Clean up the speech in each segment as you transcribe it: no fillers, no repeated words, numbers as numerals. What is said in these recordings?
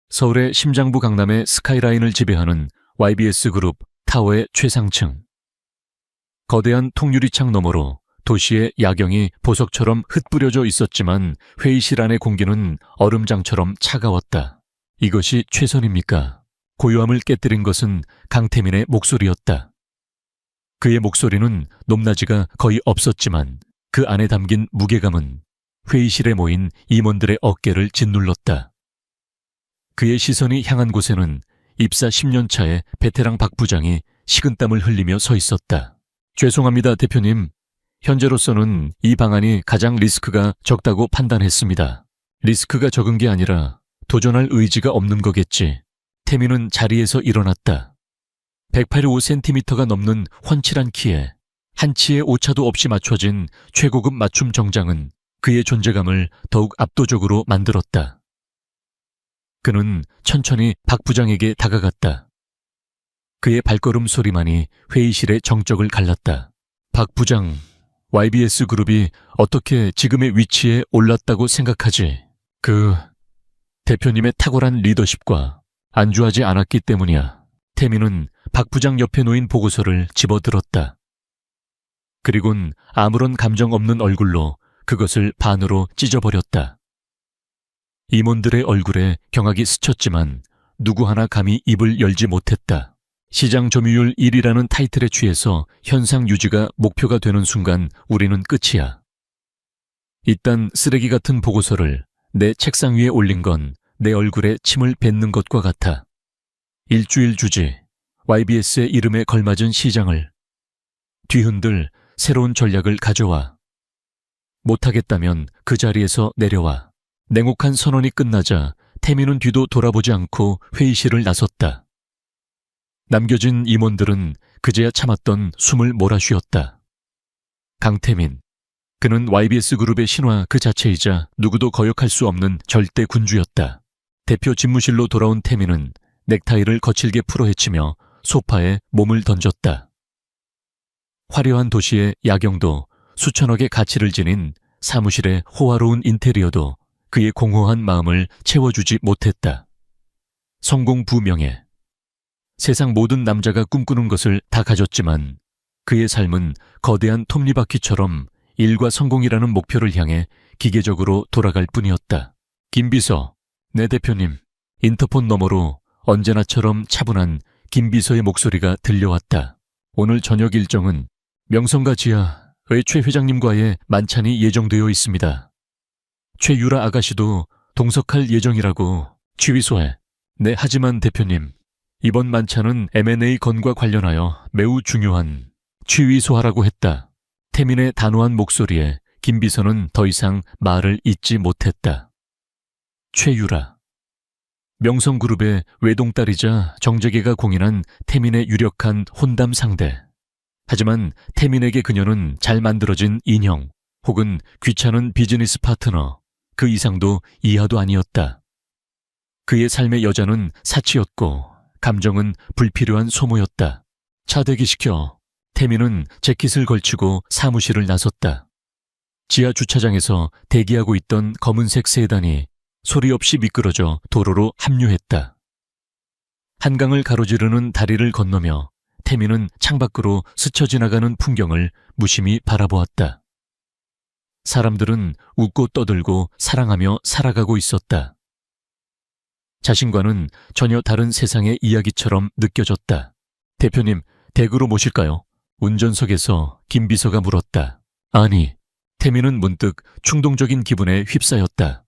서울의 심장부 강남의 스카이라인을 지배하는 YBS 그룹 타워의 최상층. 거대한 통유리창 너머로 도시의 야경이 보석처럼 흩뿌려져 있었지만 회의실 안의 공기는 얼음장처럼 차가웠다. 이것이 최선입니까? 고요함을 깨뜨린 것은 강태민의 목소리였다. 그의 목소리는 높낮이가 거의 없었지만 그 안에 담긴 무게감은 회의실에 모인 임원들의 어깨를 짓눌렀다. 그의 시선이 향한 곳에는 입사 10년 차의 베테랑 박 부장이 식은땀을 흘리며 서 있었다. 죄송합니다, 대표님. 현재로서는 이 방안이 가장 리스크가 적다고 판단했습니다. 리스크가 적은 게 아니라 도전할 의지가 없는 거겠지. 태민은 자리에서 일어났다. 185cm가 넘는 훤칠한 키에 한 치의 오차도 없이 맞춰진 최고급 맞춤 정장은 그의 존재감을 더욱 압도적으로 만들었다. 그는 천천히 박 부장에게 다가갔다. 그의 발걸음 소리만이 회의실의 정적을 갈랐다. 박 부장, YBS 그룹이 어떻게 지금의 위치에 올랐다고 생각하지? 대표님의 탁월한 리더십과 안주하지 않았기 때문이야. 태민은 박 부장 옆에 놓인 보고서를 집어들었다. 그리곤 아무런 감정 없는 얼굴로 그것을 반으로 찢어버렸다. 임원들의 얼굴에 경악이 스쳤지만 누구 하나 감히 입을 열지 못했다. 시장 점유율 1위라는 타이틀에 취해서 현상 유지가 목표가 되는 순간 우리는 끝이야. 이딴 쓰레기 같은 보고서를 내 책상 위에 올린 건 내 얼굴에 침을 뱉는 것과 같아. 일주일 주지, YBS의 이름에 걸맞은 시장을. 뒤흔들 새로운 전략을 가져와. 못하겠다면 그 자리에서 내려와. 냉혹한 선언이 끝나자 태민은 뒤도 돌아보지 않고 회의실을 나섰다. 남겨진 임원들은 그제야 참았던 숨을 몰아쉬었다. 강태민. 그는 YBS 그룹의 신화 그 자체이자 누구도 거역할 수 없는 절대 군주였다. 대표 집무실로 돌아온 태민은 넥타이를 거칠게 풀어헤치며 소파에 몸을 던졌다. 화려한 도시의 야경도 수천억의 가치를 지닌 사무실의 호화로운 인테리어도 그의 공허한 마음을 채워주지 못했다. 성공 부명예. 세상 모든 남자가 꿈꾸는 것을 다 가졌지만 그의 삶은 거대한 톱니바퀴처럼 일과 성공이라는 목표를 향해 기계적으로 돌아갈 뿐이었다. 김비서, 네 대표님. 인터폰 너머로 언제나처럼 차분한 김비서의 목소리가 들려왔다. 오늘 저녁 일정은 명성가 지하의 최 회장님과의 만찬이 예정되어 있습니다. 최유라 아가씨도 동석할 예정이라고. 취위소해. 네, 하지만 대표님, 이번 만찬은 M&A 건과 관련하여 매우 중요한 취위소하라고 했다. 태민의 단호한 목소리에 김비서는 더 이상 말을 잇지 못했다. 최유라. 명성그룹의 외동딸이자 정재계가 공인한 태민의 유력한 혼담 상대. 하지만 태민에게 그녀는 잘 만들어진 인형 혹은 귀찮은 비즈니스 파트너, 그 이상도 이하도 아니었다. 그의 삶의 여자는 사치였고 감정은 불필요한 소모였다. 차 대기시켜. 태민은 재킷을 걸치고 사무실을 나섰다. 지하 주차장에서 대기하고 있던 검은색 세단이 소리 없이 미끄러져 도로로 합류했다. 한강을 가로지르는 다리를 건너며 태민은 창밖으로 스쳐 지나가는 풍경을 무심히 바라보았다. 사람들은 웃고 떠들고 사랑하며 살아가고 있었다. 자신과는 전혀 다른 세상의 이야기처럼 느껴졌다. 대표님, 댁으로 모실까요? 운전석에서 김비서가 물었다. 아니. 태민은 문득 충동적인 기분에 휩싸였다.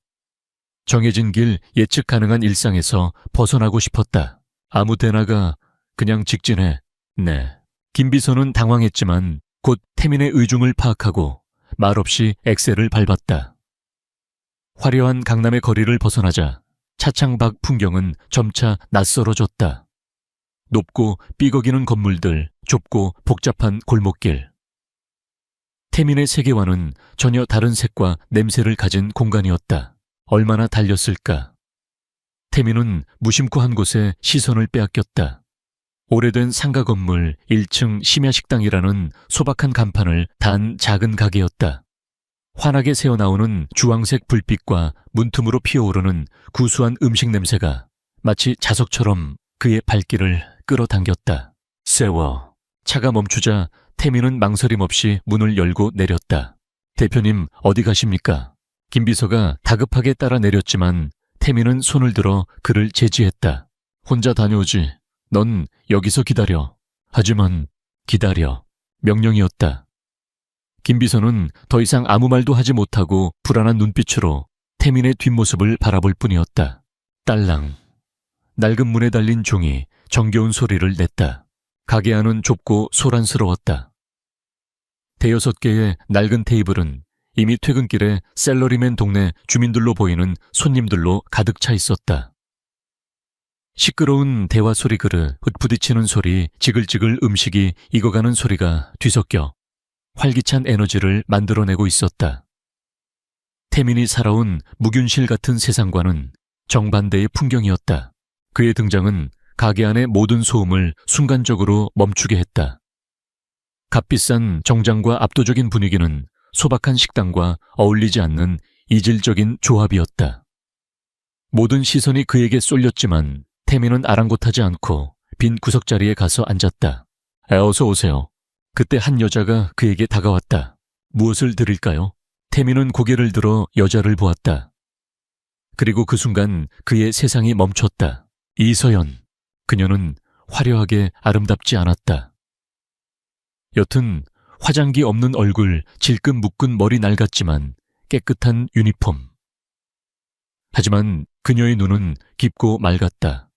정해진 길 예측 가능한 일상에서 벗어나고 싶었다. 아무 데나가 그냥 직진해. 네. 김비서는 당황했지만 곧 태민의 의중을 파악하고 말없이 엑셀을 밟았다. 화려한 강남의 거리를 벗어나자 차창 밖 풍경은 점차 낯설어졌다. 높고 삐걱이는 건물들, 좁고 복잡한 골목길. 태민의 세계와는 전혀 다른 색과 냄새를 가진 공간이었다. 얼마나 달렸을까? 태민은 무심코 한 곳에 시선을 빼앗겼다. 오래된 상가 건물 1층 심야식당이라는 소박한 간판을 단 작은 가게였다. 환하게 새어나오는 주황색 불빛과 문틈으로 피어오르는 구수한 음식 냄새가 마치 자석처럼 그의 발길을 끌어당겼다. 세워. 차가 멈추자 태민은 망설임 없이 문을 열고 내렸다. 대표님, 어디 가십니까? 김 비서가 다급하게 따라 내렸지만 태민은 손을 들어 그를 제지했다. 혼자 다녀오지. 넌 여기서 기다려. 하지만 기다려. 명령이었다. 김 비서는 더 이상 아무 말도 하지 못하고 불안한 눈빛으로 태민의 뒷모습을 바라볼 뿐이었다. 딸랑. 낡은 문에 달린 종이 정겨운 소리를 냈다. 가게 안은 좁고 소란스러웠다. 대여섯 개의 낡은 테이블은 이미 퇴근길에 셀러리맨 동네 주민들로 보이는 손님들로 가득 차 있었다. 시끄러운 대화 소리 그릇, 흩부딪히는 소리, 지글지글 음식이 익어가는 소리가 뒤섞여 활기찬 에너지를 만들어내고 있었다. 태민이 살아온 무균실 같은 세상과는 정반대의 풍경이었다. 그의 등장은 가게 안의 모든 소음을 순간적으로 멈추게 했다. 값비싼 정장과 압도적인 분위기는 소박한 식당과 어울리지 않는 이질적인 조합이었다. 모든 시선이 그에게 쏠렸지만 태민은 아랑곳하지 않고 빈 구석자리에 가서 앉았다. 어서 오세요. 그때 한 여자가 그에게 다가왔다. 무엇을 드릴까요? 태민은 고개를 들어 여자를 보았다. 그리고 그 순간 그의 세상이 멈췄다. 이서연. 그녀는 화려하게 아름답지 않았다. 여튼 화장기 없는 얼굴, 질끈 묶은 머리 낡았지만 깨끗한 유니폼. 하지만 그녀의 눈은 깊고 맑았다.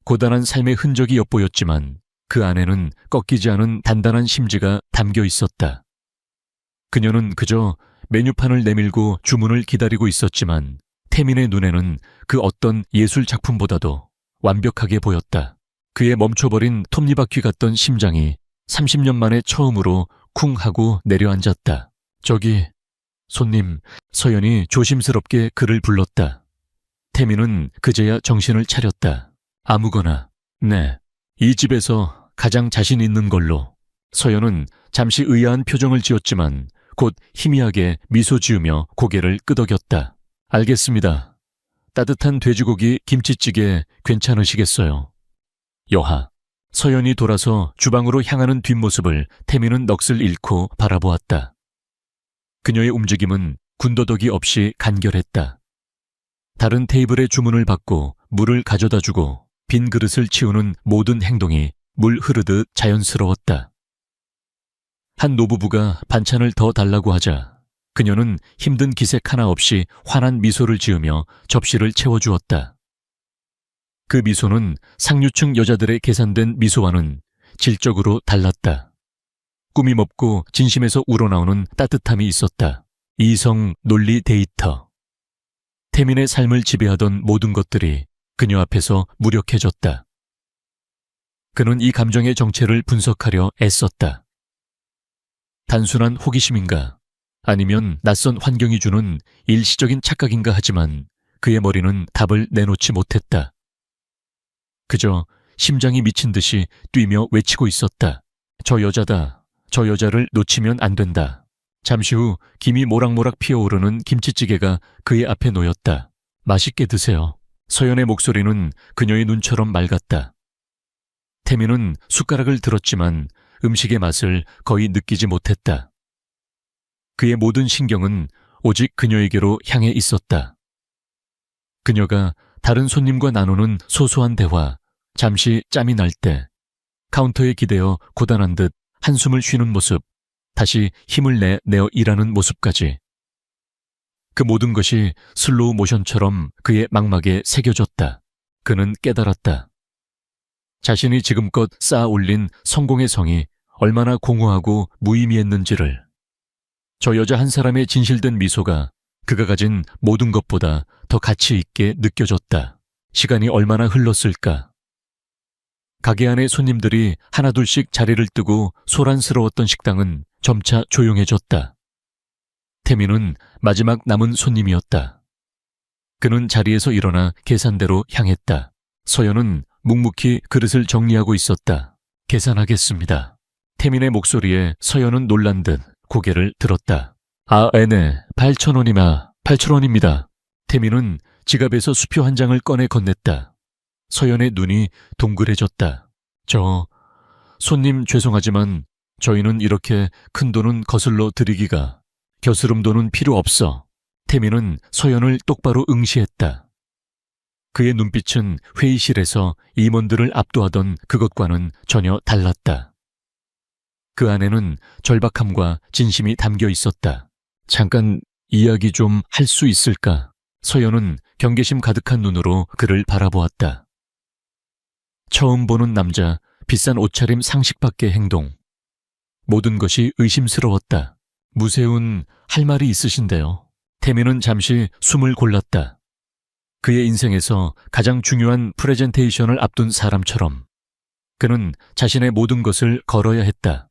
고단한 삶의 흔적이 엿보였지만 그 안에는 꺾이지 않은 단단한 심지가 담겨 있었다. 그녀는 그저 메뉴판을 내밀고 주문을 기다리고 있었지만 태민의 눈에는 그 어떤 예술 작품보다도 완벽하게 보였다. 그의 멈춰버린 톱니바퀴 같던 심장이 30년 만에 처음으로 쿵 하고 내려앉았다. 저기, 손님, 서연이 조심스럽게 그를 불렀다. 태민은 그제야 정신을 차렸다. 아무거나, 네, 이 집에서 가장 자신 있는 걸로. 서연은 잠시 의아한 표정을 지었지만 곧 희미하게 미소 지으며 고개를 끄덕였다. 알겠습니다. 따뜻한 돼지고기 김치찌개 괜찮으시겠어요? 여하. 서연이 돌아서 주방으로 향하는 뒷모습을 태민은 넋을 잃고 바라보았다. 그녀의 움직임은 군더더기 없이 간결했다. 다른 테이블에 주문을 받고 물을 가져다 주고 빈 그릇을 치우는 모든 행동이 물 흐르듯 자연스러웠다. 한 노부부가 반찬을 더 달라고 하자 그녀는 힘든 기색 하나 없이 환한 미소를 지으며 접시를 채워주었다. 그 미소는 상류층 여자들의 계산된 미소와는 질적으로 달랐다. 꾸밈 없고 진심에서 우러나오는 따뜻함이 있었다. 이성 논리 데이터. 태민의 삶을 지배하던 모든 것들이 그녀 앞에서 무력해졌다. 그는 이 감정의 정체를 분석하려 애썼다. 단순한 호기심인가? 아니면 낯선 환경이 주는 일시적인 착각인가 하지만 그의 머리는 답을 내놓지 못했다. 그저 심장이 미친 듯이 뛰며 외치고 있었다. 저 여자다. 저 여자를 놓치면 안 된다. 잠시 후 김이 모락모락 피어오르는 김치찌개가 그의 앞에 놓였다. 맛있게 드세요. 서연의 목소리는 그녀의 눈처럼 맑았다. 태민은 숟가락을 들었지만 음식의 맛을 거의 느끼지 못했다. 그의 모든 신경은 오직 그녀에게로 향해 있었다. 그녀가 다른 손님과 나누는 소소한 대화, 잠시 짬이 날 때, 카운터에 기대어 고단한 듯 한숨을 쉬는 모습, 다시 힘을 내어 일하는 모습까지. 그 모든 것이 슬로우 모션처럼 그의 망막에 새겨졌다. 그는 깨달았다. 자신이 지금껏 쌓아 올린 성공의 성이 얼마나 공허하고 무의미했는지를. 저 여자 한 사람의 진실된 미소가 그가 가진 모든 것보다 더 가치 있게 느껴졌다. 시간이 얼마나 흘렀을까. 가게 안의 손님들이 하나둘씩 자리를 뜨고 소란스러웠던 식당은 점차 조용해졌다. 태민은 마지막 남은 손님이었다. 그는 자리에서 일어나 계산대로 향했다. 서연은 묵묵히 그릇을 정리하고 있었다. 계산하겠습니다. 태민의 목소리에 서연은 놀란 듯 고개를 들었다. 아, 네, 8,000원이나 8,000원입니다. 태민은 지갑에서 수표 한 장을 꺼내 건넸다. 서연의 눈이 동그래졌다. 손님 죄송하지만 저희는 이렇게 큰 돈은 거슬러 드리기가 겨스름돈은 필요 없어. 태민은 서연을 똑바로 응시했다. 그의 눈빛은 회의실에서 임원들을 압도하던 그것과는 전혀 달랐다. 그 안에는 절박함과 진심이 담겨 있었다. 잠깐 이야기 좀 할 수 있을까? 서연은 경계심 가득한 눈으로 그를 바라보았다. 처음 보는 남자, 비싼 옷차림 상식 밖의 행동. 모든 것이 의심스러웠다. 무세운 할 말이 있으신데요. 태민은 잠시 숨을 골랐다. 그의 인생에서 가장 중요한 프레젠테이션을 앞둔 사람처럼 그는 자신의 모든 것을 걸어야 했다.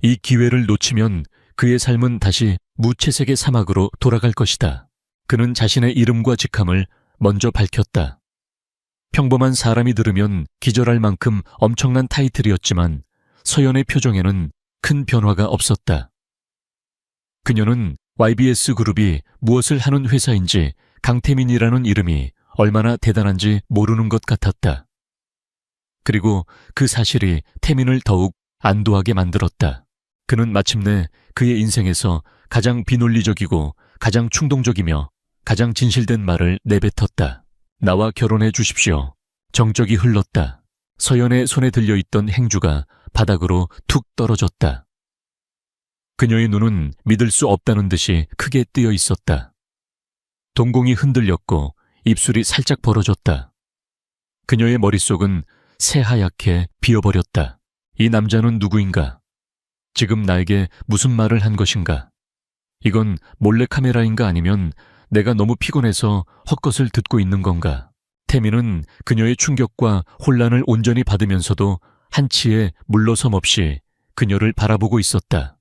이 기회를 놓치면 그의 삶은 다시 무채색의 사막으로 돌아갈 것이다. 그는 자신의 이름과 직함을 먼저 밝혔다. 평범한 사람이 들으면 기절할 만큼 엄청난 타이틀이었지만 서연의 표정에는 큰 변화가 없었다. 그녀는 YBS 그룹이 무엇을 하는 회사인지 강태민이라는 이름이 얼마나 대단한지 모르는 것 같았다. 그리고 그 사실이 태민을 더욱 안도하게 만들었다. 그는 마침내 그의 인생에서 가장 비논리적이고 가장 충동적이며 가장 진실된 말을 내뱉었다. 나와 결혼해 주십시오. 정적이 흘렀다. 서연의 손에 들려있던 행주가 바닥으로 툭 떨어졌다. 그녀의 눈은 믿을 수 없다는 듯이 크게 뜨여 있었다. 동공이 흔들렸고 입술이 살짝 벌어졌다. 그녀의 머릿속은 새하얗게 비어버렸다. 이 남자는 누구인가? 지금 나에게 무슨 말을 한 것인가? 이건 몰래카메라인가 아니면 내가 너무 피곤해서 헛것을 듣고 있는 건가? 태민은 그녀의 충격과 혼란을 온전히 받으면서도 한치의 물러섬 없이 그녀를 바라보고 있었다.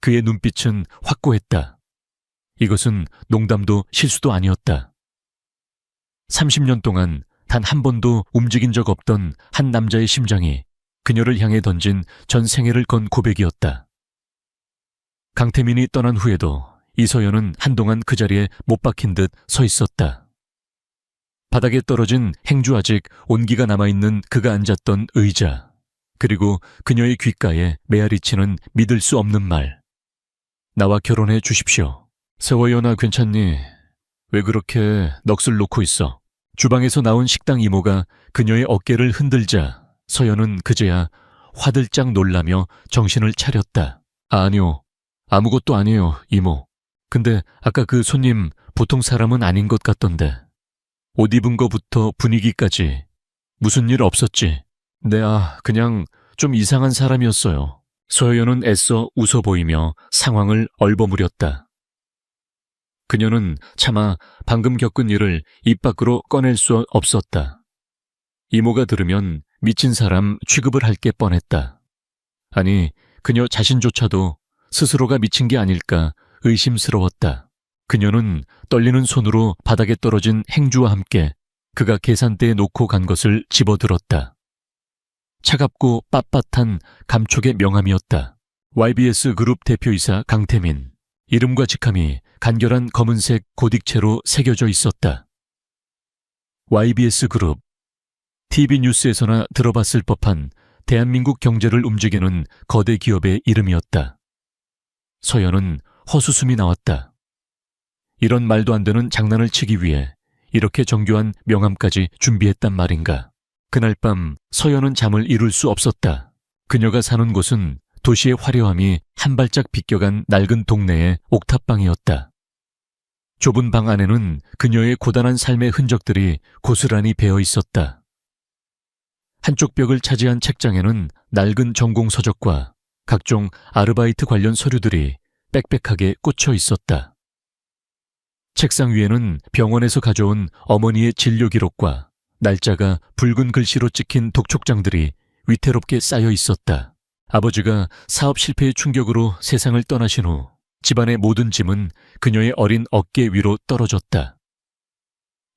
그의 눈빛은 확고했다. 이것은 농담도 실수도 아니었다. 30년 동안 단 한 번도 움직인 적 없던 한 남자의 심장이 그녀를 향해 던진 전 생애를 건 고백이었다. 강태민이 떠난 후에도 이서연은 한동안 그 자리에 못 박힌 듯 서 있었다. 바닥에 떨어진 행주 아직 온기가 남아있는 그가 앉았던 의자, 그리고 그녀의 귓가에 메아리치는 믿을 수 없는 말. 나와 결혼해 주십시오. 세워연아 괜찮니? 왜 그렇게 넋을 놓고 있어? 주방에서 나온 식당 이모가 그녀의 어깨를 흔들자 서연은 그제야 화들짝 놀라며 정신을 차렸다. 아니요. 아무것도 아니에요, 이모. 근데 아까 그 손님 보통 사람은 아닌 것 같던데. 옷 입은 거부터 분위기까지 무슨 일 없었지? 네, 그냥 좀 이상한 사람이었어요. 서연은 애써 웃어 보이며 상황을 얼버무렸다. 그녀는 차마 방금 겪은 일을 입 밖으로 꺼낼 수 없었다. 이모가 들으면 미친 사람 취급을 할 게 뻔했다. 아니, 그녀 자신조차도 스스로가 미친 게 아닐까 의심스러웠다. 그녀는 떨리는 손으로 바닥에 떨어진 행주와 함께 그가 계산대에 놓고 간 것을 집어들었다. 차갑고 빳빳한 감촉의 명함이었다. YBS 그룹 대표이사 강태민. 이름과 직함이 간결한 검은색 고딕체로 새겨져 있었다. YBS 그룹. TV 뉴스에서나 들어봤을 법한 대한민국 경제를 움직이는 거대 기업의 이름이었다. 서연은 헛웃음이 나왔다. 이런 말도 안 되는 장난을 치기 위해 이렇게 정교한 명함까지 준비했단 말인가. 그날 밤 서연은 잠을 이룰 수 없었다. 그녀가 사는 곳은 도시의 화려함이 한 발짝 비껴간 낡은 동네의 옥탑방이었다. 좁은 방 안에는 그녀의 고단한 삶의 흔적들이 고스란히 배어 있었다. 한쪽 벽을 차지한 책장에는 낡은 전공서적과 각종 아르바이트 관련 서류들이 빽빽하게 꽂혀 있었다. 책상 위에는 병원에서 가져온 어머니의 진료 기록과 날짜가 붉은 글씨로 찍힌 독촉장들이 위태롭게 쌓여 있었다. 아버지가 사업 실패의 충격으로 세상을 떠나신 후 집안의 모든 짐은 그녀의 어린 어깨 위로 떨어졌다.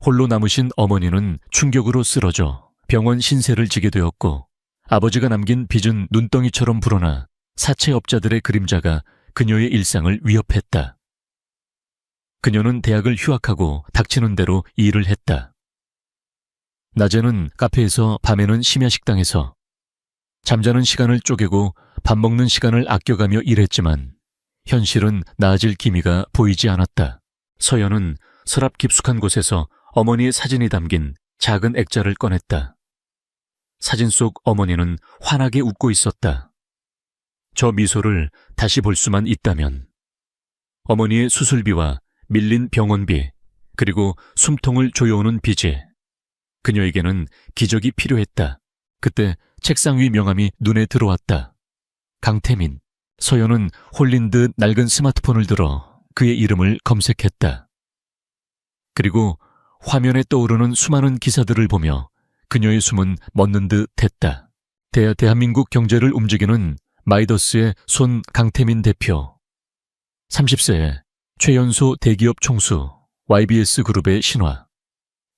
홀로 남으신 어머니는 충격으로 쓰러져 병원 신세를 지게 되었고 아버지가 남긴 빚은 눈덩이처럼 불어나 사채업자들의 그림자가 그녀의 일상을 위협했다. 그녀는 대학을 휴학하고 닥치는 대로 일을 했다. 낮에는 카페에서, 밤에는 심야 식당에서 잠자는 시간을 쪼개고 밥 먹는 시간을 아껴가며 일했지만 현실은 나아질 기미가 보이지 않았다. 서연은 서랍 깊숙한 곳에서 어머니의 사진이 담긴 작은 액자를 꺼냈다. 사진 속 어머니는 환하게 웃고 있었다. 저 미소를 다시 볼 수만 있다면. 어머니의 수술비와 밀린 병원비, 그리고 숨통을 조여오는 빚이. 그녀에게는 기적이 필요했다. 그때 책상 위 명함이 눈에 들어왔다. 강태민. 서연은 홀린 듯 낡은 스마트폰을 들어 그의 이름을 검색했다. 그리고 화면에 떠오르는 수많은 기사들을 보며 그녀의 숨은 멎는 듯 했다. 대한민국 경제를 움직이는 마이더스의 손 강태민 대표. 30세에 최연소 대기업 총수, YBS 그룹의 신화.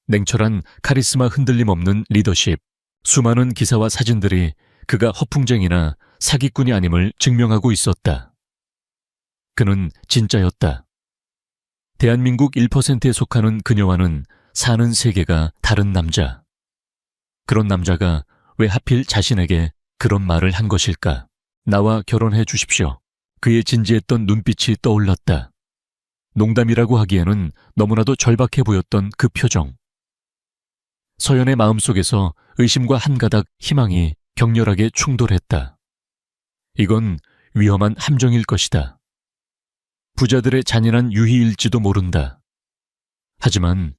냉철한 카리스마 흔들림 없는 리더십. 수많은 기사와 사진들이 그가 허풍쟁이나 사기꾼이 아님을 증명하고 있었다. 그는 진짜였다. 대한민국 1%에 속하는 그녀와는 사는 세계가 다른 남자. 그런 남자가 왜 하필 자신에게 그런 말을 한 것일까? 나와 결혼해 주십시오. 그의 진지했던 눈빛이 떠올랐다. 농담이라고 하기에는 너무나도 절박해 보였던 그 표정. 서연의 마음속에서 의심과 한 가닥 희망이 격렬하게 충돌했다. 이건 위험한 함정일 것이다. 부자들의 잔인한 유희일지도 모른다. 하지만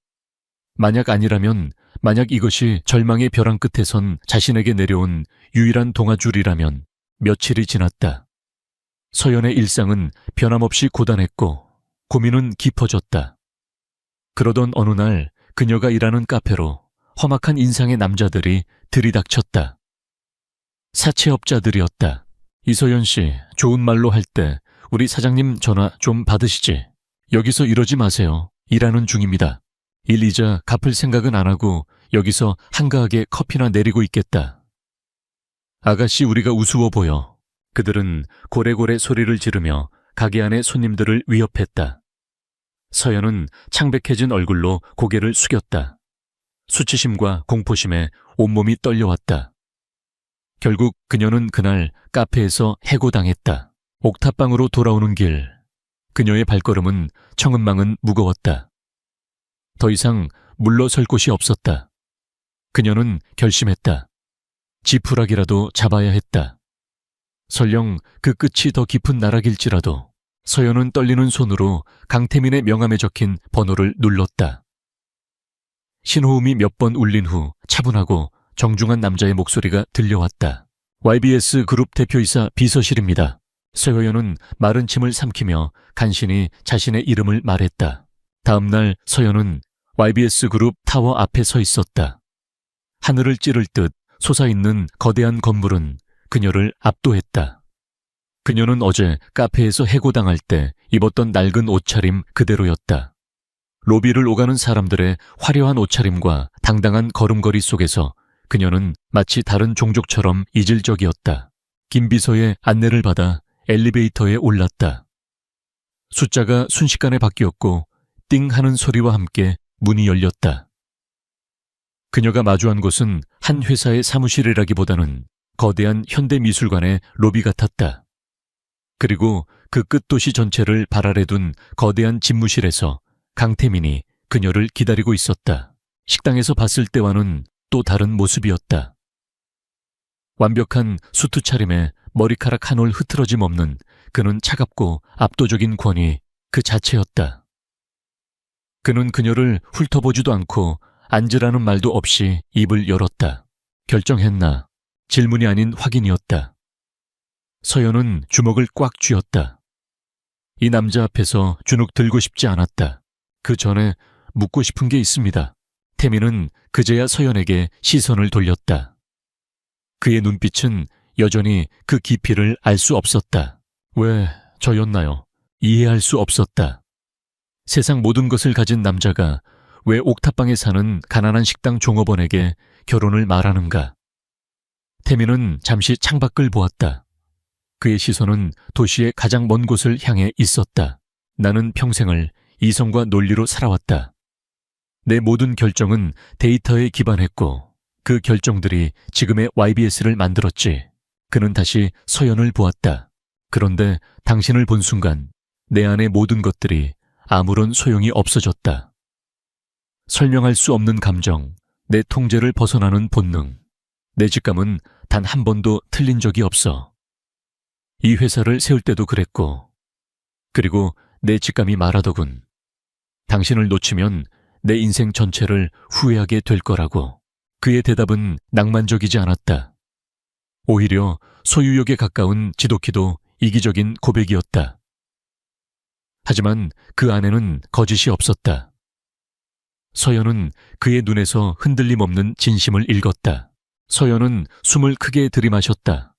만약 아니라면, 만약 이것이 절망의 벼랑 끝에선 자신에게 내려온 유일한 동아줄이라면. 며칠이 지났다. 서연의 일상은 변함없이 고단했고 고민은 깊어졌다. 그러던 어느 날 그녀가 일하는 카페로 험악한 인상의 남자들이 들이닥쳤다. 사채업자들이었다. 이서연 씨, 좋은 말로 할 때 우리 사장님 전화 좀 받으시지. 여기서 이러지 마세요. 일하는 중입니다. 이자 갚을 생각은 안 하고 여기서 한가하게 커피나 내리고 있겠다. 아가씨, 우리가 우스워 보여. 그들은 고래고래 소리를 지르며 가게 안의 손님들을 위협했다. 서연은 창백해진 얼굴로 고개를 숙였다. 수치심과 공포심에 온몸이 떨려왔다. 결국 그녀는 그날 카페에서 해고당했다. 옥탑방으로 돌아오는 길, 그녀의 발걸음은 청은망은 무거웠다. 더 이상 물러설 곳이 없었다. 그녀는 결심했다. 지푸라기라도 잡아야 했다. 설령 그 끝이 더 깊은 나락일지라도. 서연은 떨리는 손으로 강태민의 명함에 적힌 번호를 눌렀다. 신호음이 몇 번 울린 후 차분하고 정중한 남자의 목소리가 들려왔다. YBS 그룹 대표이사 비서실입니다. 서연은 마른 침을 삼키며 간신히 자신의 이름을 말했다. 다음 날 서연은 YBS 그룹 타워 앞에 서 있었다. 하늘을 찌를 듯 솟아있는 거대한 건물은 그녀를 압도했다. 그녀는 어제 카페에서 해고당할 때 입었던 낡은 옷차림 그대로였다. 로비를 오가는 사람들의 화려한 옷차림과 당당한 걸음걸이 속에서 그녀는 마치 다른 종족처럼 이질적이었다. 김 비서의 안내를 받아 엘리베이터에 올랐다. 숫자가 순식간에 바뀌었고 띵 하는 소리와 함께 문이 열렸다. 그녀가 마주한 곳은 한 회사의 사무실이라기보다는 거대한 현대미술관의 로비 같았다. 그리고 그 끝도시 전체를 발 아래 둔 거대한 집무실에서 강태민이 그녀를 기다리고 있었다. 식당에서 봤을 때와는 또 다른 모습이었다. 완벽한 수트 차림에 머리카락 한 올 흐트러짐 없는 그는 차갑고 압도적인 권위 그 자체였다. 그는 그녀를 훑어보지도 않고 앉으라는 말도 없이 입을 열었다. 결정했나? 질문이 아닌 확인이었다. 서연은 주먹을 꽉 쥐었다. 이 남자 앞에서 주눅 들고 싶지 않았다. 그 전에 묻고 싶은 게 있습니다. 태민은 그제야 서연에게 시선을 돌렸다. 그의 눈빛은 여전히 그 깊이를 알 수 없었다. 왜 저였나요? 이해할 수 없었다. 세상 모든 것을 가진 남자가 왜 옥탑방에 사는 가난한 식당 종업원에게 결혼을 말하는가? 태민은 잠시 창밖을 보았다. 그의 시선은 도시의 가장 먼 곳을 향해 있었다. 나는 평생을 이성과 논리로 살아왔다. 내 모든 결정은 데이터에 기반했고 그 결정들이 지금의 YBS를 만들었지. 그는 다시 서연을 보았다. 그런데 당신을 본 순간 내 안의 모든 것들이 아무런 소용이 없어졌다. 설명할 수 없는 감정, 내 통제를 벗어나는 본능, 내 직감은 단 한 번도 틀린 적이 없어. 이 회사를 세울 때도 그랬고, 그리고 내 직감이 말하더군. 당신을 놓치면 내 인생 전체를 후회하게 될 거라고. 그의 대답은 낭만적이지 않았다. 오히려 소유욕에 가까운 지독히도 이기적인 고백이었다. 하지만 그 안에는 거짓이 없었다. 서연은 그의 눈에서 흔들림 없는 진심을 읽었다. 서연은 숨을 크게 들이마셨다.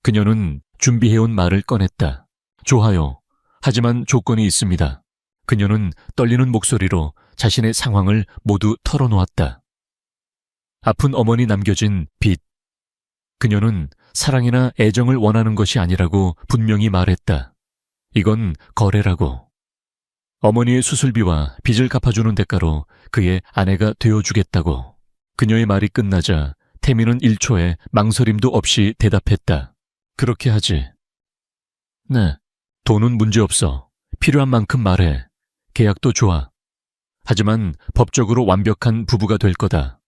그녀는 준비해온 말을 꺼냈다. 좋아요. 하지만 조건이 있습니다. 그녀는 떨리는 목소리로 자신의 상황을 모두 털어놓았다. 아픈 어머니 남겨진 빚. 그녀는 사랑이나 애정을 원하는 것이 아니라고 분명히 말했다. 이건 거래라고. 어머니의 수술비와 빚을 갚아주는 대가로 그의 아내가 되어주겠다고. 그녀의 말이 끝나자 태민은 1초에 망설임도 없이 대답했다. 그렇게 하지. 네, 돈은 문제없어. 필요한 만큼 말해. 계약도 좋아. 하지만 법적으로 완벽한 부부가 될 거다.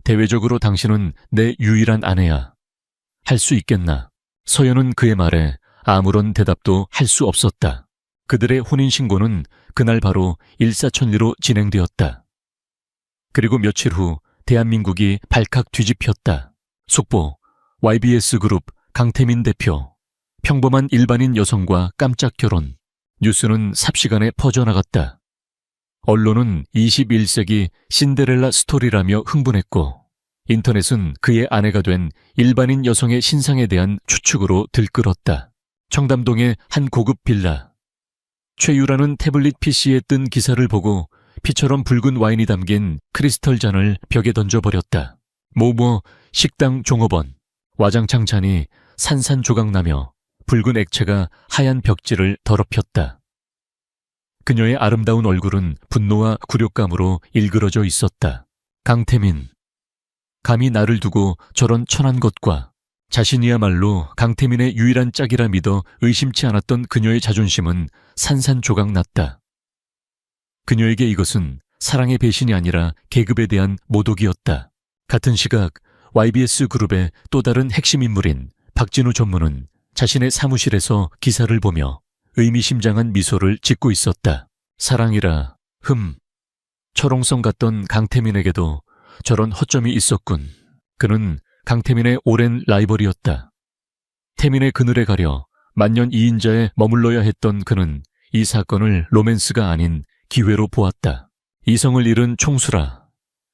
대외적으로 당신은 내 유일한 아내야. 할 수 있겠나? 서연은 그의 말에 아무런 대답도 할 수 없었다. 그들의 혼인신고는 그날 바로 일사천리로 진행되었다. 그리고 며칠 후 대한민국이 발칵 뒤집혔다. 속보, YBS 그룹 강태민 대표. 평범한 일반인 여성과 깜짝 결혼. 뉴스는 삽시간에 퍼져나갔다. 언론은 21세기 신데렐라 스토리라며 흥분했고 인터넷은 그의 아내가 된 일반인 여성의 신상에 대한 추측으로 들끓었다. 청담동의 한 고급 빌라. 최유라는 태블릿 PC에 뜬 기사를 보고 피처럼 붉은 와인이 담긴 크리스털 잔을 벽에 던져버렸다. 모모 식당 종업원. 와장창 잔이 산산조각나며 붉은 액체가 하얀 벽지를 더럽혔다. 그녀의 아름다운 얼굴은 분노와 굴욕감으로 일그러져 있었다. 강태민. 감히 나를 두고 저런 천한 것과 자신이야말로 강태민의 유일한 짝이라 믿어 의심치 않았던 그녀의 자존심은 산산조각 났다. 그녀에게 이것은 사랑의 배신이 아니라 계급에 대한 모독이었다. 같은 시각 YBS 그룹의 또 다른 핵심 인물인 박진우 전무는 자신의 사무실에서 기사를 보며 의미심장한 미소를 짓고 있었다. 사랑이라, 철옹성 같던 강태민에게도 저런 허점이 있었군. 그는 강태민의 오랜 라이벌이었다. 태민의 그늘에 가려 만년 2인자에 머물러야 했던 그는 이 사건을 로맨스가 아닌 기회로 보았다. 이성을 잃은 총수라.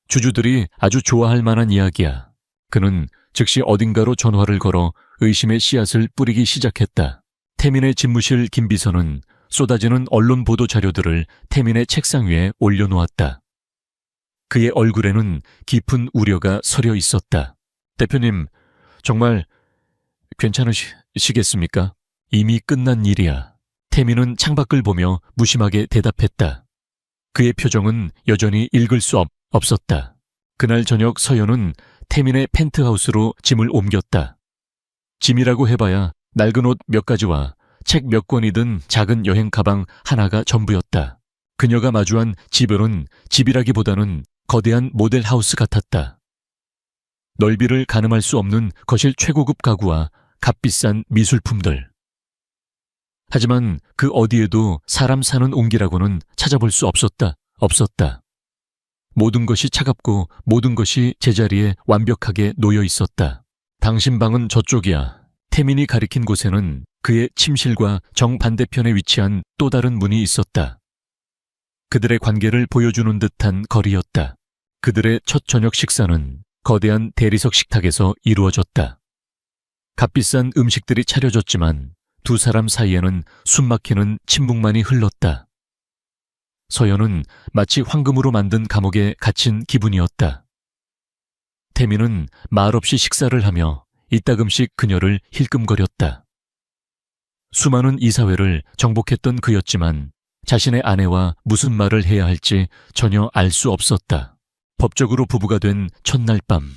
주주들이 아주 좋아할 만한 이야기야. 그는 즉시 어딘가로 전화를 걸어 의심의 씨앗을 뿌리기 시작했다. 태민의 집무실 김비서는 쏟아지는 언론 보도 자료들을 태민의 책상 위에 올려놓았다. 그의 얼굴에는 깊은 우려가 서려 있었다. 대표님, 정말 괜찮으시겠습니까? 이미 끝난 일이야. 태민은 창밖을 보며 무심하게 대답했다. 그의 표정은 여전히 읽을 수 없었다. 그날 저녁 서연은 태민의 펜트하우스로 짐을 옮겼다. 짐이라고 해봐야 낡은 옷 몇 가지와 책 몇 권이 든 작은 여행 가방 하나가 전부였다. 그녀가 마주한 집은 집이라기보다는 거대한 모델 하우스 같았다. 넓이를 가늠할 수 없는 거실 최고급 가구와 값비싼 미술품들. 하지만 그 어디에도 사람 사는 온기라고는 찾아볼 수 없었다. 모든 것이 차갑고 모든 것이 제자리에 완벽하게 놓여 있었다. 당신 방은 저쪽이야. 태민이 가리킨 곳에는 그의 침실과 정반대편에 위치한 또 다른 문이 있었다. 그들의 관계를 보여주는 듯한 거리였다. 그들의 첫 저녁 식사는 거대한 대리석 식탁에서 이루어졌다. 값비싼 음식들이 차려졌지만 두 사람 사이에는 숨막히는 침묵만이 흘렀다. 서연은 마치 황금으로 만든 감옥에 갇힌 기분이었다. 태민은 말없이 식사를 하며 이따금씩 그녀를 힐끔거렸다. 수많은 이사회를 정복했던 그였지만 자신의 아내와 무슨 말을 해야 할지 전혀 알 수 없었다. 법적으로 부부가 된 첫날 밤,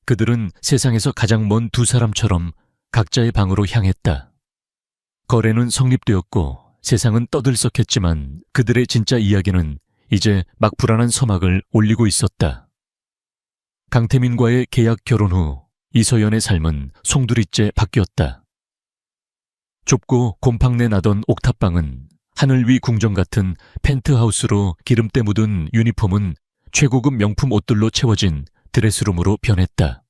그들은 세상에서 가장 먼 두 사람처럼 각자의 방으로 향했다. 거래는 성립되었고 세상은 떠들썩했지만 그들의 진짜 이야기는 이제 막 불안한 서막을 올리고 있었다. 강태민과의 계약 결혼 후 이서연의 삶은 송두리째 바뀌었다. 좁고 곰팡내 나던 옥탑방은 하늘 위 궁전 같은 펜트하우스로 기름때 묻은 유니폼은 최고급 명품 옷들로 채워진 드레스룸으로 변했다.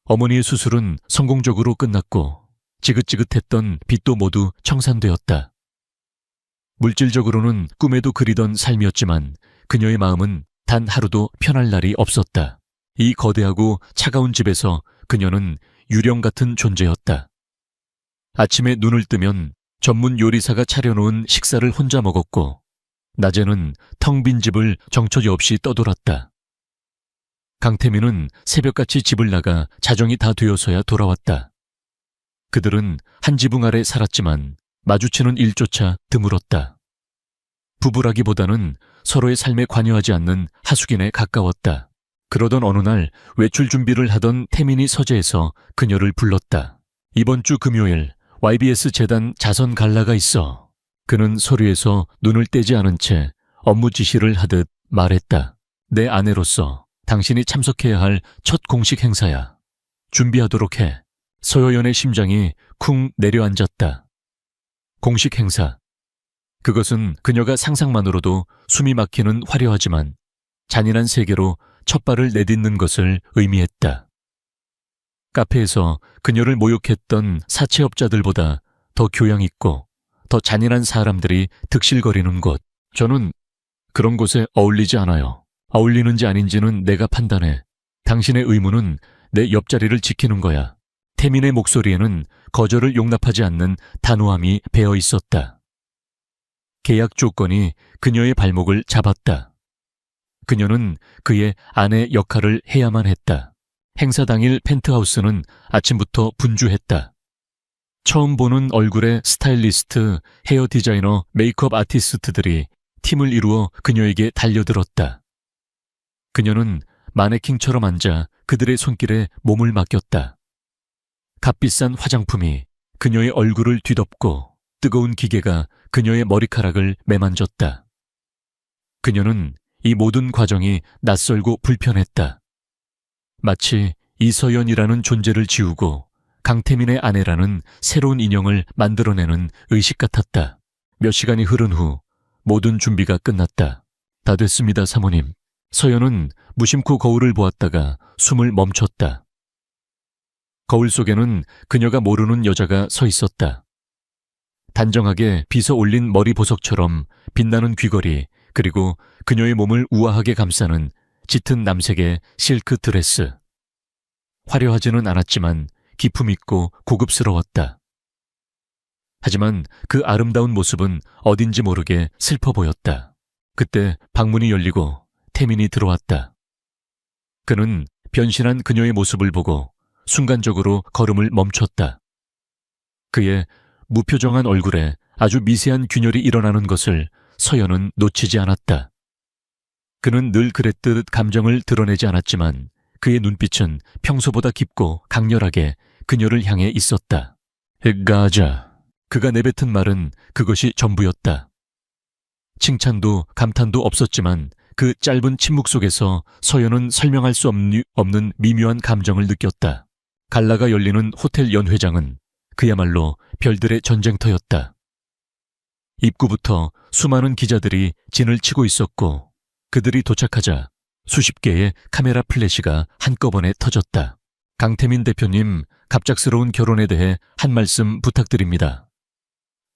어머니의 수술은 성공적으로 끝났고 지긋지긋했던 빚도 모두 청산되었다. 물질적으로는 꿈에도 그리던 삶이었지만 그녀의 마음은 단 하루도 편할 날이 없었다. 이 거대하고 차가운 집에서 그녀는 유령 같은 존재였다. 아침에 눈을 뜨면 전문 요리사가 차려놓은 식사를 혼자 먹었고 낮에는 텅 빈 집을 정처리 없이 떠돌았다. 강태민은 새벽같이 집을 나가 자정이 다 되어서야 돌아왔다. 그들은 한 지붕 아래 살았지만 마주치는 일조차 드물었다. 부부라기보다는 서로의 삶에 관여하지 않는 하숙인에 가까웠다. 그러던 어느 날 외출 준비를 하던 태민이 서재에서 그녀를 불렀다. 이번 주 금요일 YBS 재단 자선 갈라가 있어. 그는 서류에서 눈을 떼지 않은 채 업무 지시를 하듯 말했다. 내 아내로서 당신이 참석해야 할 첫 공식 행사야. 준비하도록 해. 서효연의 심장이 쿵 내려앉았다. 공식 행사. 그것은 그녀가 상상만으로도 숨이 막히는 화려하지만 잔인한 세계로 첫 발을 내딛는 것을 의미했다. 카페에서 그녀를 모욕했던 사채업자들보다 더 교양 있고 더 잔인한 사람들이 득실거리는 곳. 저는 그런 곳에 어울리지 않아요. 어울리는지 아닌지는 내가 판단해. 당신의 의무는 내 옆자리를 지키는 거야. 태민의 목소리에는 거절을 용납하지 않는 단호함이 배어 있었다. 계약 조건이 그녀의 발목을 잡았다. 그녀는 그의 아내 역할을 해야만 했다. 행사 당일 펜트하우스는 아침부터 분주했다. 처음 보는 얼굴의 스타일리스트, 헤어 디자이너, 메이크업 아티스트들이 팀을 이루어 그녀에게 달려들었다. 그녀는 마네킹처럼 앉아 그들의 손길에 몸을 맡겼다. 값비싼 화장품이 그녀의 얼굴을 뒤덮고 뜨거운 기계가 그녀의 머리카락을 매만졌다. 그녀는 이 모든 과정이 낯설고 불편했다. 마치 이서연이라는 존재를 지우고 강태민의 아내라는 새로운 인형을 만들어내는 의식 같았다. 몇 시간이 흐른 후 모든 준비가 끝났다. 다 됐습니다, 사모님. 서연은 무심코 거울을 보았다가 숨을 멈췄다. 거울 속에는 그녀가 모르는 여자가 서 있었다. 단정하게 빗어 올린 머리 보석처럼 빛나는 귀걸이, 그리고 그녀의 몸을 우아하게 감싸는 짙은 남색의 실크 드레스. 화려하지는 않았지만 기품 있고 고급스러웠다. 하지만 그 아름다운 모습은 어딘지 모르게 슬퍼 보였다. 그때 방문이 열리고 태민이 들어왔다. 그는 변신한 그녀의 모습을 보고 순간적으로 걸음을 멈췄다. 그의 무표정한 얼굴에 아주 미세한 균열이 일어나는 것을 서연은 놓치지 않았다. 그는 늘 그랬듯 감정을 드러내지 않았지만 그의 눈빛은 평소보다 깊고 강렬하게 그녀를 향해 있었다. 가자. 그가 내뱉은 말은 그것이 전부였다. 칭찬도 감탄도 없었지만 그 짧은 침묵 속에서 서연은 설명할 수 없는 미묘한 감정을 느꼈다. 갈라가 열리는 호텔 연회장은 그야말로 별들의 전쟁터였다. 입구부터 수많은 기자들이 진을 치고 있었고 그들이 도착하자 수십 개의 카메라 플래시가 한꺼번에 터졌다. 강태민 대표님, 갑작스러운 결혼에 대해 한 말씀 부탁드립니다.